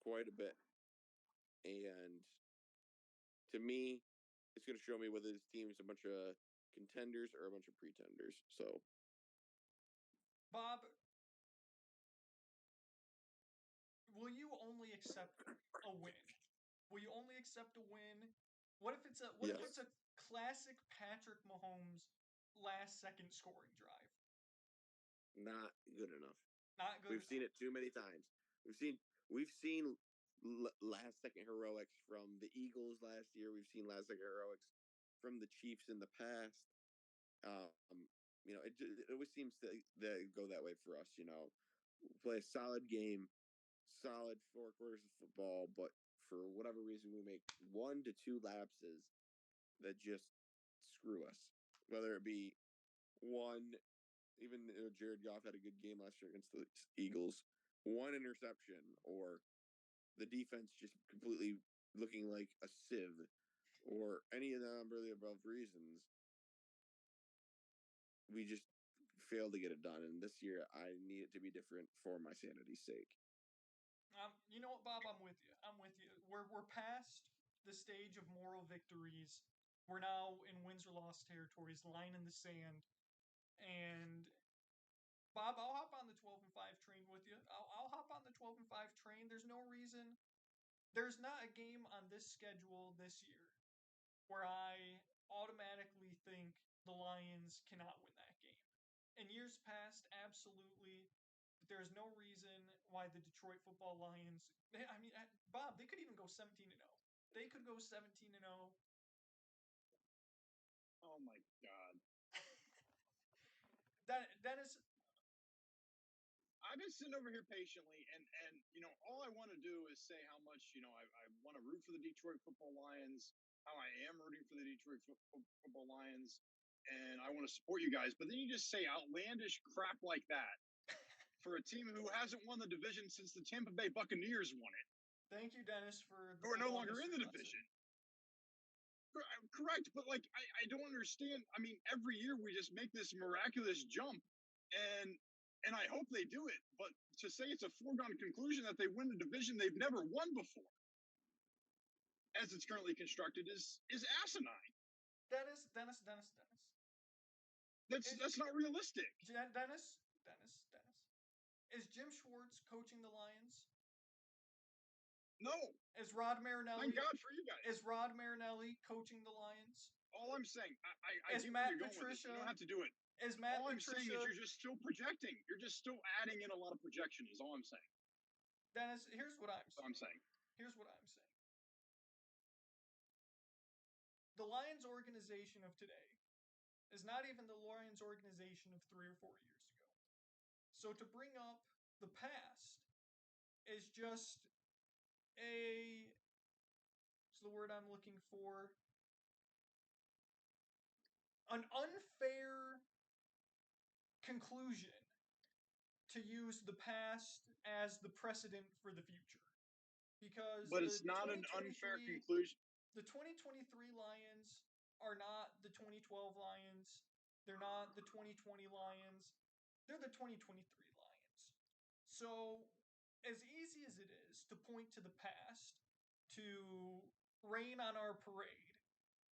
quite a bit. And to me, it's going to show me whether this team is a bunch of contenders or a bunch of pretenders. So, Bob, will you only accept a win? Will you only accept a win? What if it's a classic Patrick Mahomes last second scoring drive? Not good enough. Not good. We've seen it too many times. We've seen last second heroics from the Eagles last year. We've seen last second heroics from the Chiefs in the past. It always seems to go that way for us. Play a solid game, solid 4 quarters of football, but for whatever reason we make 1 to 2 lapses that just screw us. Whether it be one, even Jared Goff had a good game last year against the Eagles, 1 interception, or the defense just completely looking like a sieve, or any of the number of the above reasons, we just failed to get it done. And this year, I need it to be different for my sanity's sake. You know what, Bob? I'm with you. We're past the stage of moral victories. We're now in wins or loss territories, line in the sand. And Bob, I'll hop on the 12-5 train with you. I'll hop on the 12-5 train. There's no reason. There's not a game on this schedule this year where I automatically think the Lions cannot win that game. In years past, absolutely. But there's no reason why the Detroit Football Lions. I mean, Bob, they could even go 17-0. They could go 17-0. Oh my God. Dennis, I've been sitting over here patiently, and all I want to do is say how much I want to root for the Detroit Football Lions, how I am rooting for the Detroit Football Lions, and I want to support you guys. But then you just say outlandish crap like that for a team who hasn't won the division since the Tampa Bay Buccaneers won it, thank you, Dennis, for the who are no football longer in history the lesson. division. Correct, but like I don't understand. I mean, every year we just make this miraculous jump, and I hope they do it. But to say it's a foregone conclusion that they win the division they've never won before, as it's currently constructed, is asinine. Dennis. That's not realistic. Dennis. Is Jim Schwartz coaching the Lions? No. Is Rod Marinelli? Thank God for you guys. Is Rod Marinelli coaching the Lions? All I'm saying, I Is get Matt where you're going with this. You don't have to do it. Is Matt all I'm Patricia? saying is you're just still projecting. You're just still adding in a lot of projection. Is all I'm saying. Dennis, here's what I'm saying. That's all I'm saying. Here's what I'm saying. The Lions organization of today is not even the Lions organization of 3 or 4 years ago. So to bring up the past is just what's the word I'm looking for? An unfair conclusion to use the past as the precedent for the future. Because but it's not an unfair conclusion. The 2023 Lions are not the 2012 Lions. They're not the 2020 Lions. They're the 2023 Lions. So, as easy as it is to point to the past to rain on our parade,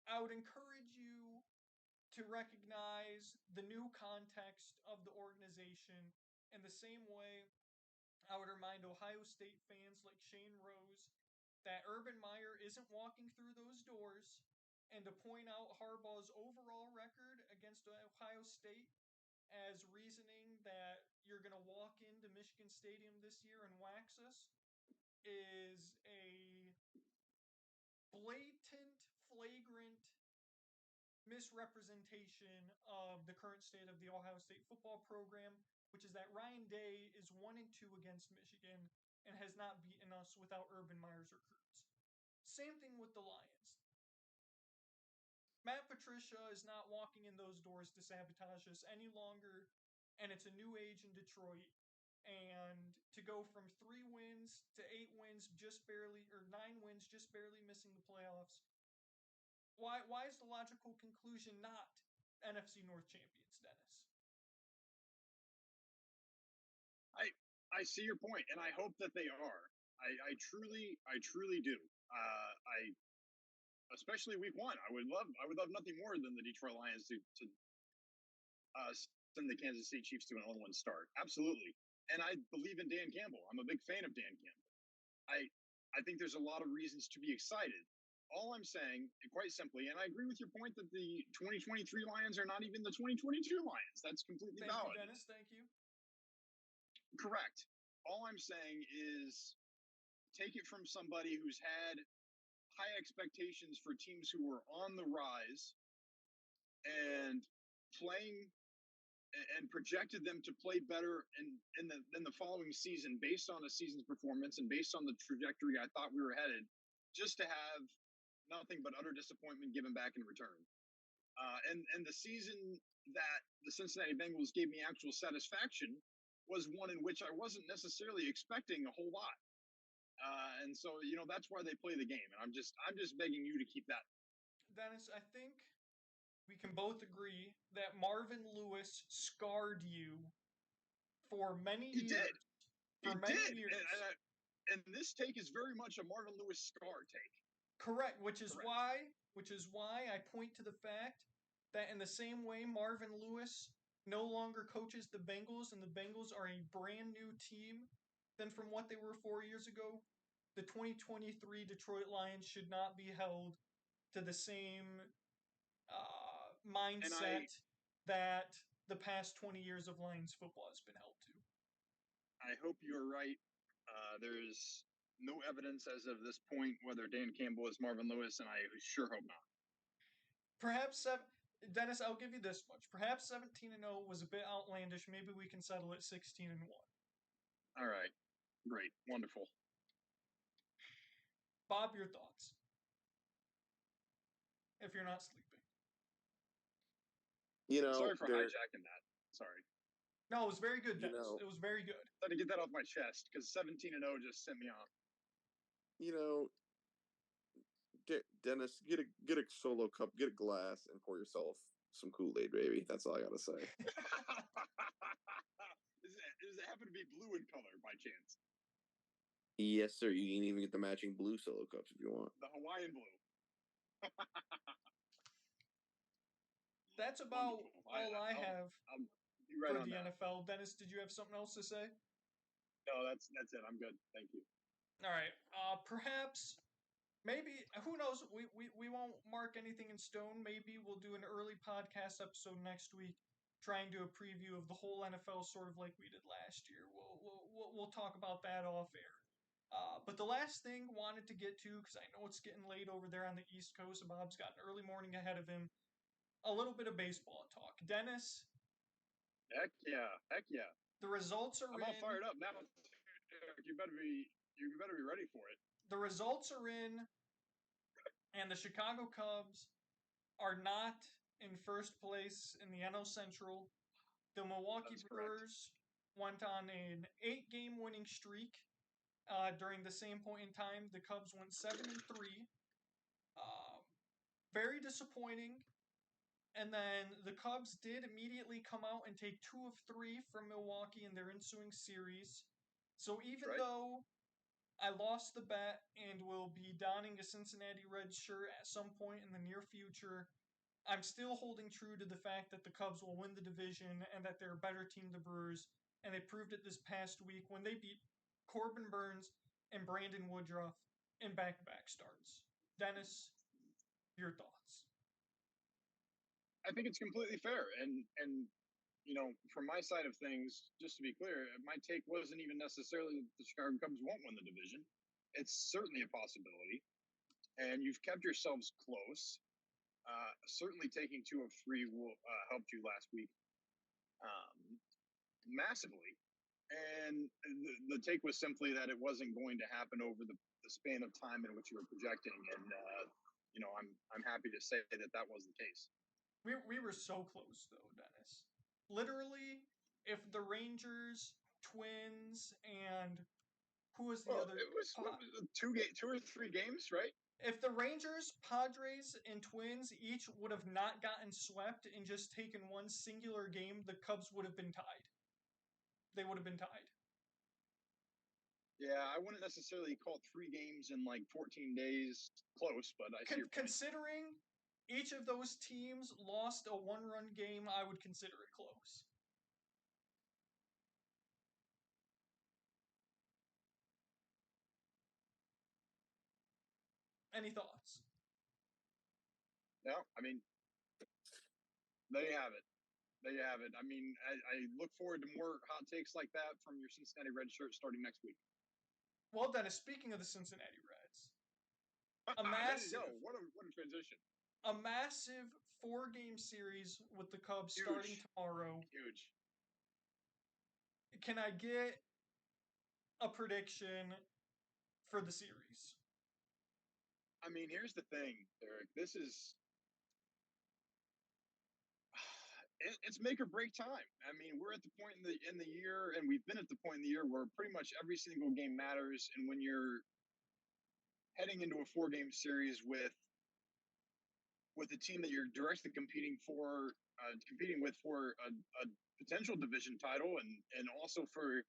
I would encourage you to recognize the new context of the organization in the same way I would remind Ohio State fans like Shane Rose that Urban Meyer isn't walking through those doors, and to point out Harbaugh's overall record against Ohio State as reasoning that you're going to walk into Michigan Stadium this year and wax us is a blatant, flagrant misrepresentation of the current state of the Ohio State football program, which is that Ryan Day is 1-2 against Michigan and has not beaten us without Urban Meyer's recruits. Same thing with the Lions. Matt Patricia is not walking in those doors to sabotage us any longer, and it's a new age in Detroit. And to go from 3 wins to 8 wins, just barely, or 9 wins, just barely missing the playoffs. Why is the logical conclusion not NFC North champions, Dennis? I see your point, and I hope that they are. I truly do. Especially week 1, I would love nothing more than the Detroit Lions to send the Kansas City Chiefs to an 0-1 start. Absolutely, and I believe in Dan Campbell. I'm a big fan of Dan Campbell. I think there's a lot of reasons to be excited. All I'm saying, quite simply, and I agree with your point that the 2023 Lions are not even the 2022 Lions. That's completely valid. Thank you, Dennis. Thank you. Correct. All I'm saying is take it from somebody who's had high expectations for teams who were on the rise and playing and projected them to play better in the following season based on a season's performance and based on the trajectory I thought we were headed, just to have nothing but utter disappointment given back in return. And the season that the Cincinnati Bengals gave me actual satisfaction was one in which I wasn't necessarily expecting a whole lot. And so, that's why they play the game. And I'm just begging you to keep that. Dennis, I think we can both agree that Marvin Lewis scarred you for many years. He did. For many years. And this take is very much a Marvin Lewis scar take. Correct, which is why I point to the fact that in the same way Marvin Lewis no longer coaches the Bengals and the Bengals are a brand new team than from what they were 4 years ago, the 2023 Detroit Lions should not be held to the same mindset that the past 20 years of Lions football has been held to. I hope you're right. There's no evidence as of this point whether Dan Campbell is Marvin Lewis, and I sure hope not. Perhaps, Dennis, I'll give you this much. Perhaps 17-0 was a bit outlandish. Maybe we can settle at 16-1. All right. Great. Wonderful. Bob, your thoughts? If you're not sleeping. Sorry for hijacking that. Sorry. No, it was very good, Dennis. It was very good. I had to get that off my chest because 17-0 just sent me off. Dennis, get a solo cup, get a glass, and pour yourself some Kool-Aid, baby. That's all I gotta say. Does it happen to be blue in color by chance? Yes, sir. You can even get the matching blue solo cups if you want. The Hawaiian blue. That's about all I have for the NFL. Dennis, did you have something else to say? No, that's it. I'm good. Thank you. All right. Perhaps, maybe, who knows? We won't mark anything in stone. Maybe we'll do an early podcast episode next week, trying to do a preview of the whole NFL, sort of like we did last year. We'll talk about that off air. But the last thing wanted to get to, because I know it's getting late over there on the East Coast, Bob's got an early morning ahead of him. A little bit of baseball talk. Dennis? Heck yeah. The results are in. I'm all fired up now. You better be ready for it. The results are in, and the Chicago Cubs are not in first place in the NL Central. The Milwaukee Brewers went on an 8-game winning streak. During the same point in time, the Cubs went 7-3. Very disappointing. And then the Cubs did immediately come out and take 2 of 3 from Milwaukee in their ensuing series. So even though I lost the bet and will be donning a Cincinnati Reds shirt at some point in the near future, I'm still holding true to the fact that the Cubs will win the division and that they're a better team than the Brewers. And they proved it this past week when they beat Corbin Burns and Brandon Woodruff in back-to-back starts. Dennis, your thoughts? I think it's completely fair. And from my side of things, just to be clear, my take wasn't even necessarily that the Chicago Cubs won't win the division. It's certainly a possibility. And you've kept yourselves close. Certainly taking 2 of 3 helped you last week massively. And the take was simply that it wasn't going to happen over the span of time in which you were projecting. And, I'm happy to say that was the case. We were so close, though, Dennis. Literally, if the Rangers, Twins, and who was the other? It was 2 or 3 games, right? If the Rangers, Padres, and Twins each would have not gotten swept and just taken one singular game, the Cubs would have been tied. They would have been tied. Yeah, I wouldn't necessarily call 3 games in like 14 days close, but I see your point. Considering each of those teams lost a 1-run game, I would consider it close. Any thoughts? No, I mean, there you have it. I mean, I look forward to more hot takes like that from your Cincinnati Red shirt starting next week. Well, Dennis, speaking of the Cincinnati Reds, a massive, what a transition. A massive 4-game series with the Cubs starting tomorrow. Huge. Can I get a prediction for the series? I mean, here's the thing, Derek. This is it's make or break time. I mean, we're at the point in the year, and we've been at the point in the year where pretty much every single game matters. And when you're heading into a 4-game series with a team that you're directly competing with for a potential division title, and also for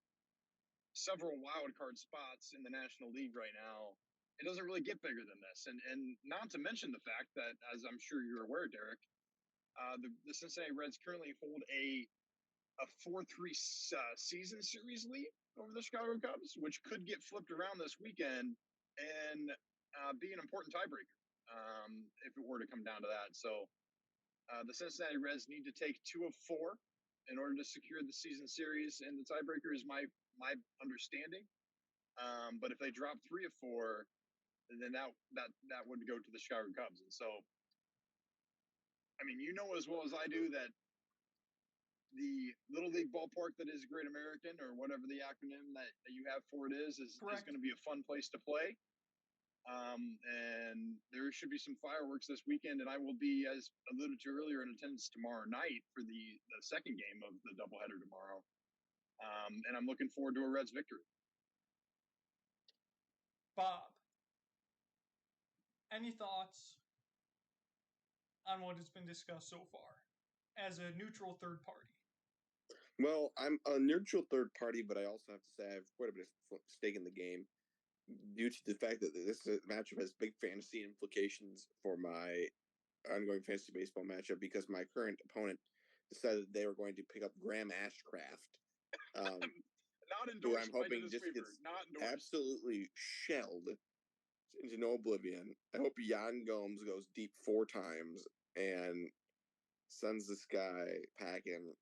several wild card spots in the National League right now, it doesn't really get bigger than this. And not to mention the fact that, as I'm sure you're aware, Derek, the Cincinnati Reds currently hold a 4-3 season series lead over the Chicago Cubs, which could get flipped around this weekend and be an important tiebreaker if it were to come down to that. So The Cincinnati Reds need to take 2 of 4 in order to secure the season series, and the tiebreaker is my understanding. But if they drop 3 of 4, then that would go to the Chicago Cubs. And so, I mean, you know as well as I do that the Little League ballpark that is Great American, or whatever the acronym that you have for it is going to be a fun place to play. And there should be some fireworks this weekend, and I will be, as alluded to earlier, in attendance tomorrow night for the second game of the doubleheader tomorrow. And I'm looking forward to a Reds victory. Bob, any thoughts on what has been discussed so far as a neutral third party? Well, I'm a neutral third party, but I also have to say I have quite a bit of stake in the game due to the fact that this matchup has big fantasy implications for my ongoing fantasy baseball matchup, because my current opponent decided they were going to pick up Graham Ashcraft, not endorsed, who I'm hoping just Weaver. gets Not endorsed. absolutely shelled into no oblivion. I hope Jan Gomes goes deep 4 times and sends this guy packing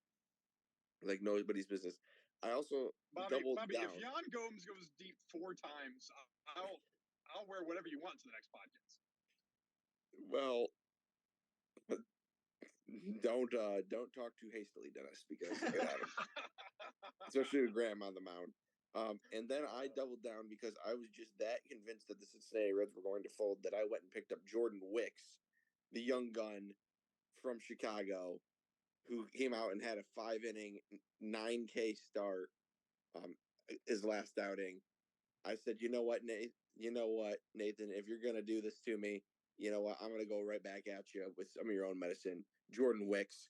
like nobody's business. I also doubled Bobby, down. if Jan Gomes goes deep 4 times, I'll wear whatever you want to the next podcast. Well, don't talk too hastily, Dennis, because it could happen. Especially with Graham on the mound. And then I doubled down because I was just that convinced that the Cincinnati Reds were going to fold that I went and picked up Jordan Wicks, the young gun from Chicago, who came out and had a 5-inning, 9K start, his last outing. I said, you know what, Nathan, if you're gonna do this to me, you know what, I'm gonna go right back at you with some of your own medicine. Jordan Wicks,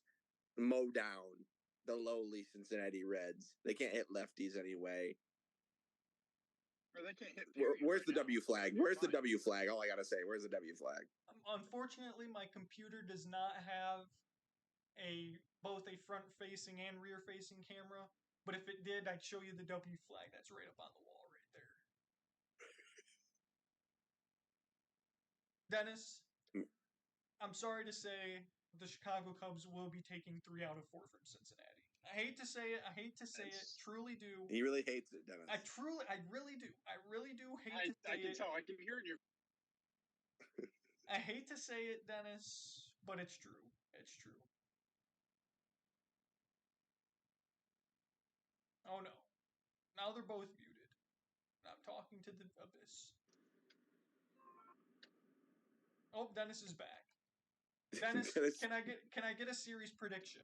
mow down the lowly Cincinnati Reds. They can't hit lefties anyway. Or they can't hit. Where's the W flag? Where's the W flag? All I gotta say, where's the W flag? Unfortunately, my computer does not have both a front-facing and rear-facing camera. But if it did, I'd show you the W flag. That's right up on the wall right there. Dennis, I'm sorry to say the Chicago Cubs will be taking 3 out of 4 from Cincinnati. I hate to say it. Truly do. He really hates it, Dennis. I really do. I really do hate to say it. I can tell. I can hear it in your. I hate to say it, Dennis, but it's true. It's true. Oh no. Now they're both muted. I'm talking to the abyss. Oh, Dennis is back. Dennis, can I get a series prediction?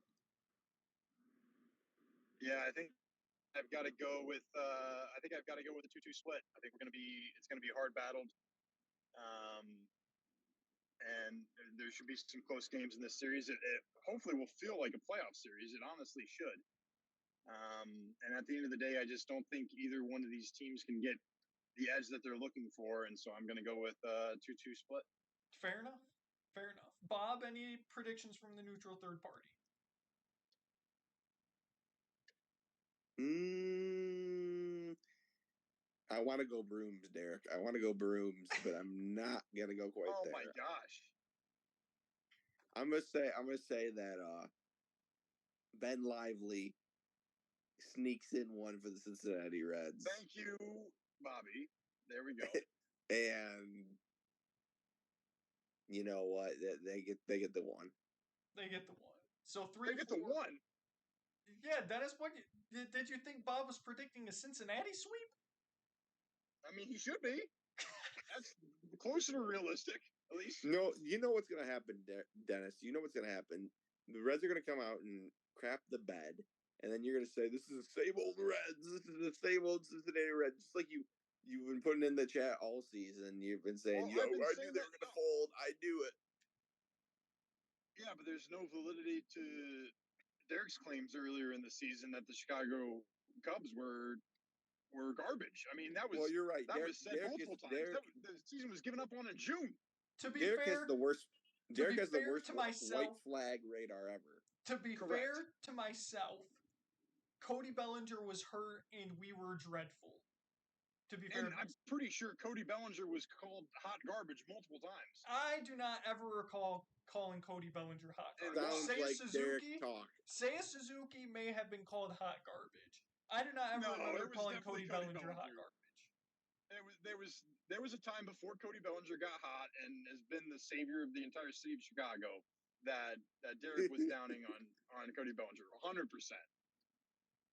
Yeah, I think I've got to go with. I think I've got to go with a 2-2 split. I think it's going to be hard battled, and there should be some close games in this series. It hopefully will feel like a playoff series. It honestly should. And at the end of the day, I just don't think either one of these teams can get the edge that they're looking for, and so I'm going to go with 2-2 split. Fair enough. Fair enough. Bob, any predictions from the neutral third party? I want to go Brooms, Derek. I want to go Brooms, but I'm not gonna go quite there. Oh my gosh! I'm gonna say that Ben Lively sneaks in one for the Cincinnati Reds. Thank you, Bobby. There we go. And you know what? They get the one. They get the one. So 3. They get the one. Yeah, Dennis. What did you think? Bob was predicting a Cincinnati sweep? I mean, he should be. That's closer to realistic, at least. No, you know what's gonna happen, Dennis. You know what's gonna happen. The Reds are gonna come out and crap the bed, and then you're gonna say, "This is the same old Reds. This is the same old Cincinnati Reds." Just like you've been putting in the chat all season. You've been saying, I knew they were gonna fold. I knew it. Yeah, but there's no validity to Derek's claims earlier in the season that the Chicago Cubs were garbage. I mean, that was. Well, you're right. That was said multiple times. The season was given up on in June. To be Derek fair, has the worst. Derek has the worst to myself, white flag radar ever. To be fair to myself, Cody Bellinger was hurt and we were dreadful. To be fair, And I'm pretty sure Cody Bellinger was called hot garbage multiple times. I do not ever recall calling Cody Bellinger hot It garbage. Sounds like Derek talk. Seiya Suzuki may have been called hot garbage. I do not ever No, remember it was calling definitely Cody Cody Bellinger hot Bellinger. garbage. There was a time before Cody Bellinger got hot and has been the savior of the entire city of Chicago that Derek was downing on Cody Bellinger 100%.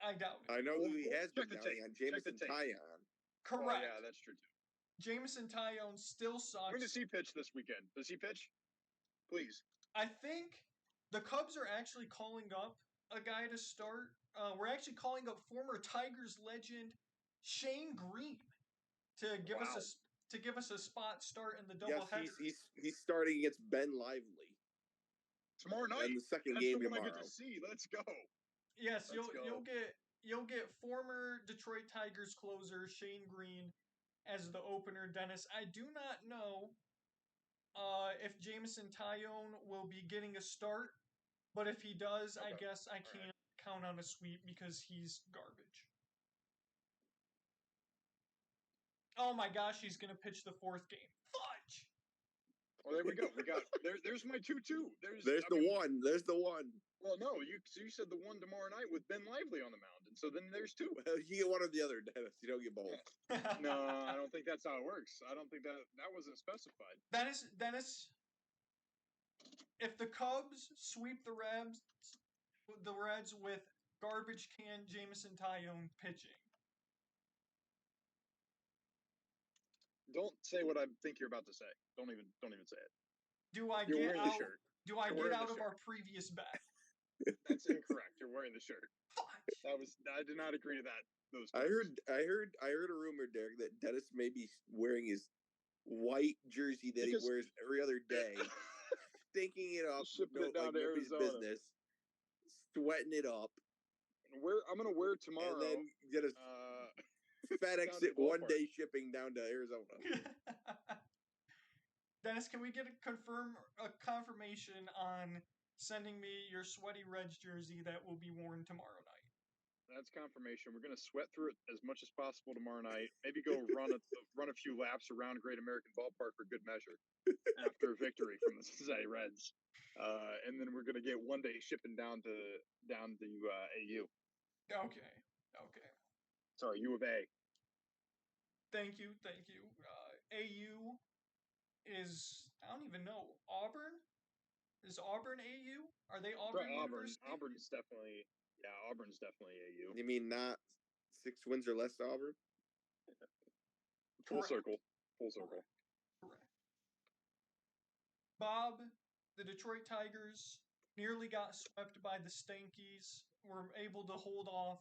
I doubt it. I know who he has been Check the downing tape. on, Check the Jameson tape. Tyon. Correct. Oh, yeah, that's true too. Jameson Tyone still sucks. When does he pitch this weekend? Does he pitch? Please. I think the Cubs are actually calling up a guy to start. We're actually calling up former Tigers legend Shane Green to give us a spot start in the doubleheader. Yes, he's starting against Ben Lively Tomorrow night. in the second That's game the one tomorrow. I get to see. Let's go. Yes, Let's you'll get former Detroit Tigers closer Shane Green as the opener. Dennis, I do not know if Jameson Tyone will be getting a start, but if he does, I guess I can't count on a sweep because he's garbage. Oh my gosh, he's gonna pitch the fourth game. Fudge! Well, there we go. We got there's my 2-2. There's the one. There's the one. Well, no, you said the one tomorrow night with Ben Lively on the mound, and so then there's two. Well, you get one or the other, Dennis. You don't get both. No, I don't think that's how it works. I don't think that wasn't specified. Dennis, if the Cubs sweep the Reds with garbage can Jameson Tyone pitching. Don't say what I think you're about to say. Don't even say it. Do I You're get wearing the out? shirt. Do I You're get wearing out the of shirt. our previous bet? That's incorrect. You're wearing the shirt. Fudge! I did not agree to that. Those I terms. heard a rumor, Derek, that Dennis may be wearing his white jersey that he wears every other day, stinking it up, Shipping it down to nobody's Arizona. business, sweating it up, I'm gonna wear it tomorrow. and then get a FedEx it one day shipping down to Arizona. Dennis, can we get a confirmation on sending me your sweaty Reds jersey that will be worn tomorrow night? That's confirmation. We're gonna sweat through it as much as possible tomorrow night. Maybe go run a few laps around Great American Ballpark for good measure after a victory from the Cincinnati Reds, and then we're gonna get one day shipping down to AU. Okay. Sorry, U of A. Thank you. AU is, I don't even know, Auburn? Is Auburn AU? Are they Auburn University? Auburn's definitely AU. You mean not 6 wins or less to Auburn? Full Correct. circle. Correct. Bob, the Detroit Tigers nearly got swept by the Stankies. Were able to hold off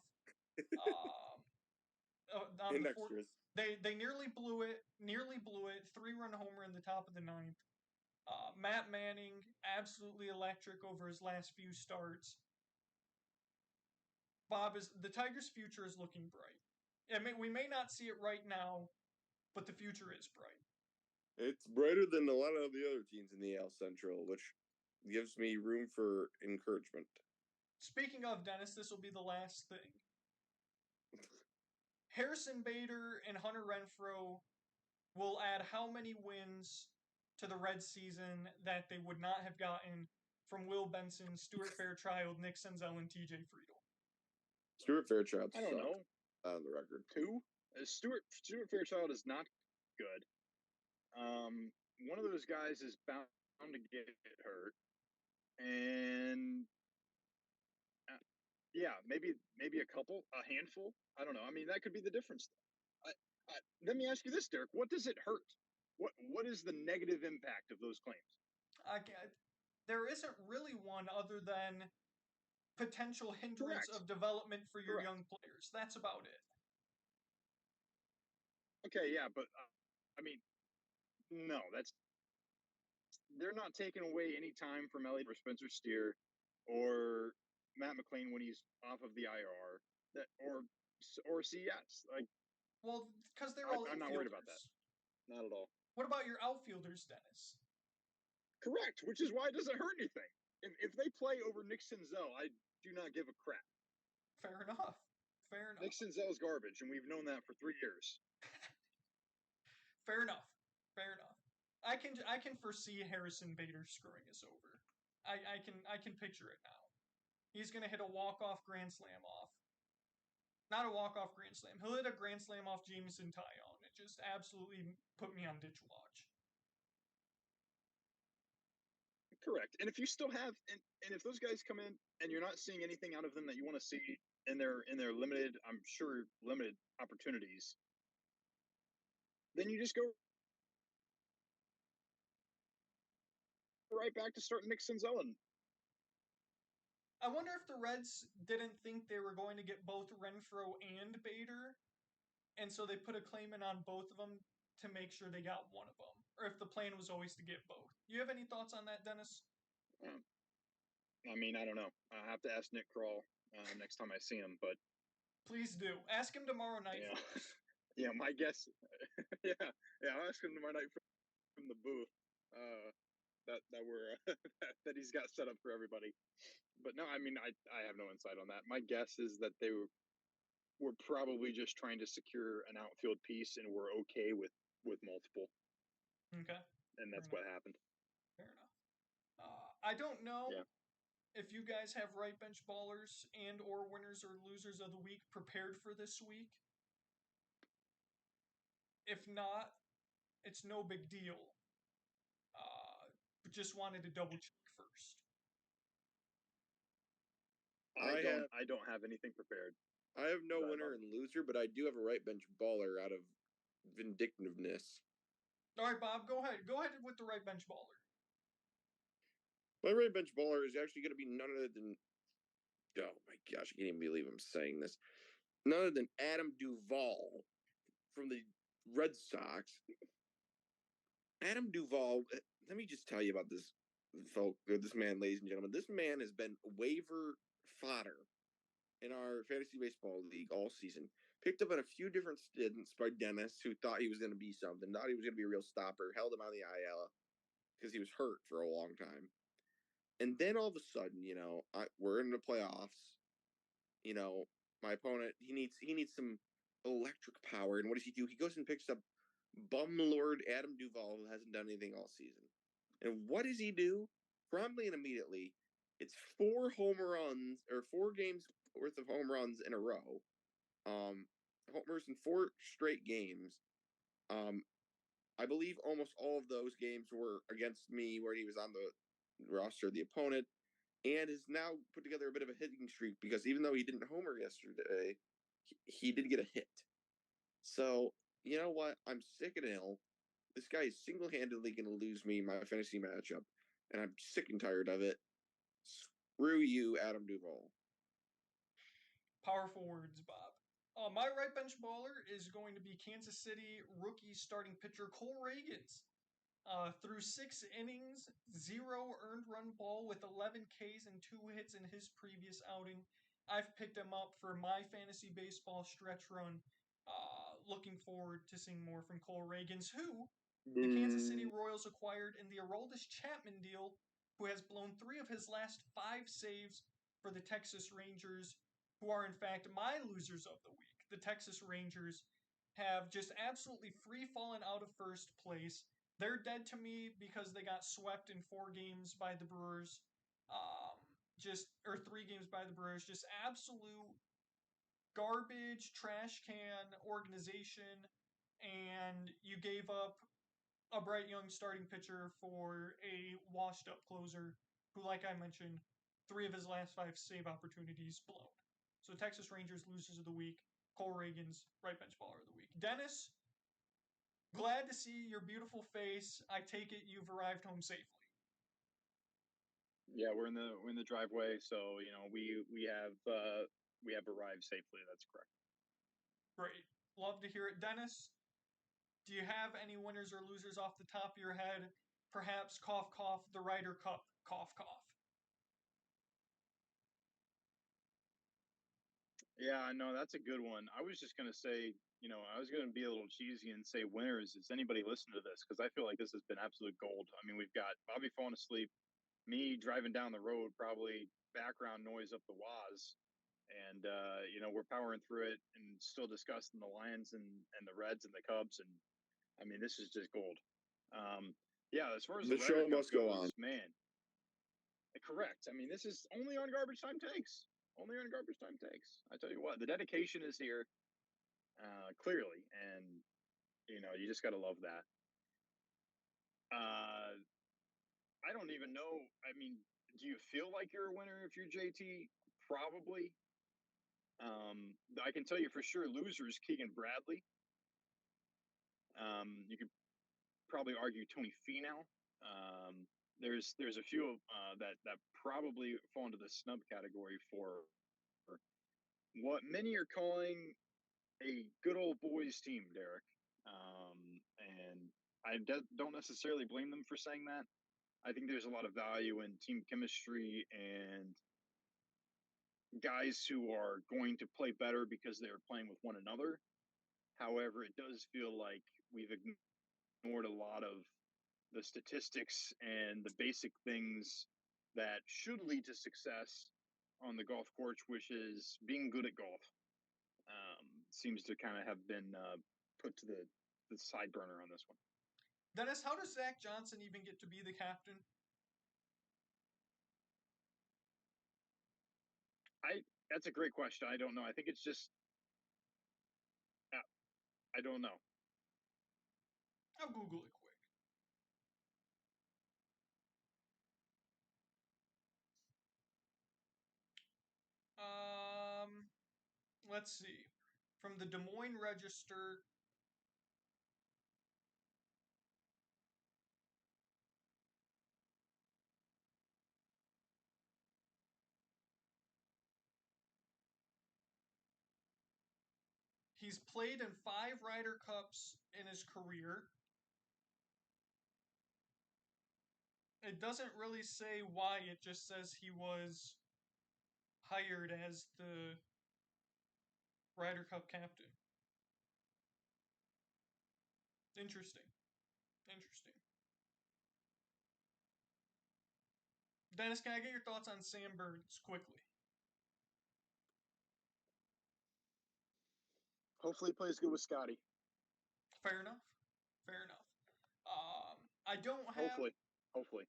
on In the extras. They nearly blew it. 3-run homer in the top of the ninth. Matt Manning, absolutely electric over his last few starts. Bob, the Tigers' future is looking bright. We may not see it right now, but the future is bright. It's brighter than a lot of the other teams in the AL Central, which gives me room for encouragement. Speaking of, Dennis, this will be the last thing. Harrison Bader and Hunter Renfroe will add how many wins to the Reds season that they would not have gotten from Will Benson, Stuart Fairchild, Nick Senzel, and TJ Friedel? Stuart Fairchild I don't know. On the record. 2? Stuart Fairchild is not good. One of those guys is bound to get hurt, and maybe a handful. I don't know. I mean, that could be the difference. Let me ask you this, Derek. What does it hurt? What is the negative impact of those claims? There isn't really one other than potential hindrance of development for your young players. That's about it. Okay, yeah, but I mean, no, they're not taking away any time from Elliott or Spencer Steer or Matt McLean when he's off of the IR, or CS. Well, because they're all I'm not worried about that. Not at all. What about your outfielders, Dennis? Correct, which is why it doesn't hurt anything. If they play over Nick Senzel, I do not give a crap. Fair enough. Fair enough. Nick Senzel's garbage, and we've known that for 3 years. Fair enough. Fair enough. I can foresee Harrison Bader screwing us over. I can picture it now. He's gonna hit a walk-off grand slam off. Not a walk-off grand slam. He'll hit a grand slam off Jameson Taillon. It just absolutely put me on ditch watch. Correct. And if you still have, and if those guys come in and you're not seeing anything out of them that you want to see in their limited, I'm sure limited opportunities, then you just go right back to starting Nick Senzel. I wonder if the Reds didn't think they were going to get both Renfroe and Bader, and so they put a claim in on both of them to make sure they got one of them, or if the plan was always to get both. You have any thoughts on that, Dennis? I mean, I don't know. I have to ask Nick Kroll next time I see him, but please do. Ask him tomorrow night. Yeah, yeah. My guess, yeah. I'll ask him tomorrow night from the booth. That we're that he's got set up for everybody. But no, I mean, I have no insight on that. My guess is that they were probably just trying to secure an outfield piece, and we're okay with multiple. Okay. And that's what happened. Fair enough. I don't know. Yeah. If you guys have right bench ballers and or winners or losers of the week prepared for this week. If not, it's no big deal. But just wanted to double check first. I don't have anything prepared. I have no winner and loser, but I do have a right bench baller out of vindictiveness. All right, Bob, go ahead. Go ahead with the right bench baller. My right bench baller is actually going to be none other than, oh my gosh, I can't even believe I'm saying this. None other than Adam Duvall from the Red Sox. Adam Duvall, let me just tell you about this this man, ladies and gentlemen. This man has been waiver fodder in our fantasy baseball league all season. Picked up in a few different stints by Dennis, who thought he was going to be something, thought he was going to be a real stopper, held him on the IL because he was hurt for a long time. And then all of a sudden, we're in the playoffs. My opponent, he needs some electric power. And what does he do? He goes and picks up bum lord Adam Duvall, who hasn't done anything all season. And what does he do? Promptly and immediately, it's 4 home runs, or 4 games worth of home runs in a row. Homers in 4 straight games. I believe almost all of those games were against me, where he was on the roster of the opponent, and has now put together a bit of a hitting streak, because even though he didn't homer yesterday, he did get a hit. So, you know what? I'm sick and ill. This guy is single-handedly going to lose me my fantasy matchup, and I'm sick and tired of it. Screw you, Adam Duvall. Powerful words, Bob. My right bench baller is going to be Kansas City rookie starting pitcher Cole Ragans. Through 6 innings, 0 earned run ball with 11 Ks and 2 hits in his previous outing. I've picked him up for my fantasy baseball stretch run. Looking forward to seeing more from Cole Ragans, who the Kansas City Royals acquired in the Aroldis Chapman deal, who has blown 3 of his last 5 saves for the Texas Rangers, who are in fact my losers of the week. The Texas Rangers have just absolutely free fallen out of first place. They're dead to me because they got swept in 4 games by the Brewers. 3 games by the Brewers. Just absolute garbage, trash can organization. And you gave up a bright young starting pitcher for a washed up closer who, like I mentioned, 3 of his last 5 save opportunities blown. So Texas Rangers losers of the week. Cole Ragans, right bench baller of the week. Dennis, glad to see your beautiful face. I take it you've arrived home safely. Yeah, we're in the driveway, so we have arrived safely. That's correct. Great, love to hear it, Dennis. Do you have any winners or losers off the top of your head? Perhaps cough cough the Ryder Cup cough cough. Yeah, no, that's a good one. I was just going to say, I was going to be a little cheesy and say winners. Is anybody listening to this? Because I feel like this has been absolute gold. I mean, we've got Bobby falling asleep, me driving down the road, probably background noise up the waz. and we're powering through it and still discussing the Lions and the Reds and the Cubs, and I mean this is just gold. Yeah, as far as The the show Ryder Cup must go on. goes, man, correct. I mean this is only on Garbage Time Takes. Only on Garbage Time Takes. I tell you what, the dedication is here, clearly, and you just got to love that. I don't even know. I mean, do you feel like you're a winner if you're JT? Probably. I can tell you for sure, losers Keegan Bradley. You could probably argue Tony Finau. There's a few that probably fall into the snub category for what many are calling a good old boys team, Derek. And I don't necessarily blame them for saying that. I think there's a lot of value in team chemistry and guys who are going to play better because they're playing with one another. However, it does feel like we've ignored a lot of the statistics and the basic things that should lead to success on the golf course, which is being good at golf. Seems to kind of have been put to the side burner on this one. Dennis, how does Zach Johnson even get to be the captain? That's a great question. I don't know. I think it's just I don't know. I'll Google it quick. Let's see. From the Des Moines Register, he's played in 5 Ryder Cups in his career. It doesn't really say why, it just says he was hired as the Ryder Cup captain. Interesting. Interesting. Dennis, can I get your thoughts on Sam Burns quickly? Hopefully, he plays good with Scotty. Fair enough. Fair enough. I don't have. Hopefully.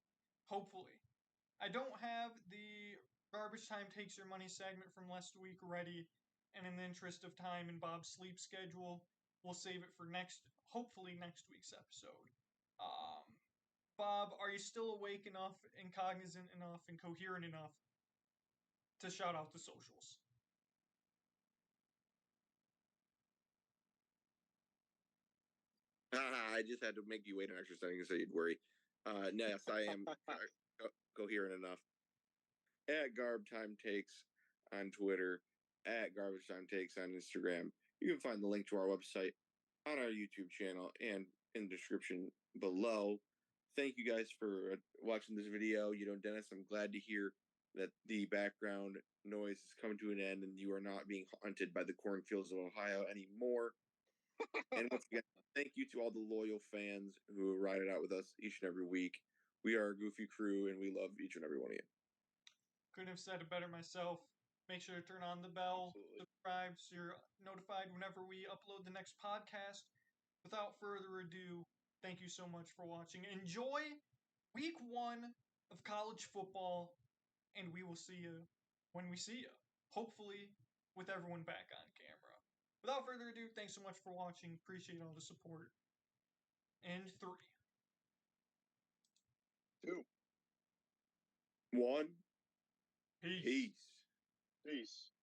I don't have the Garbage Time Takes Your Money segment from last week ready, and in the interest of time and Bob's sleep schedule, we'll save it for hopefully next week's episode. Bob, are you still awake enough and cognizant enough and coherent enough to shout out the socials? I just had to make you wait an extra second so you'd worry. Yes, I am coherent enough. At Garb Time Takes on Twitter, at Garbage Time Takes on Instagram. You can find the link to our website on our YouTube channel and in the description below. Thank you guys for watching this video. Dennis, I'm glad to hear that the background noise is coming to an end and you are not being haunted by the cornfields of Ohio anymore. And once again, thank you to all the loyal fans who ride it out with us each and every week. We are a goofy crew and we love each and every one of you. Couldn't have said it better myself. Make sure to turn on the bell, subscribe so you're notified whenever we upload the next podcast. Without further ado, thank you so much for watching. Enjoy week 1 of college football, and we will see you when we see you. Hopefully, with everyone back on camera. Without further ado, thanks so much for watching. Appreciate all the support. And 3, 2, 1. peace. Peace. Peace.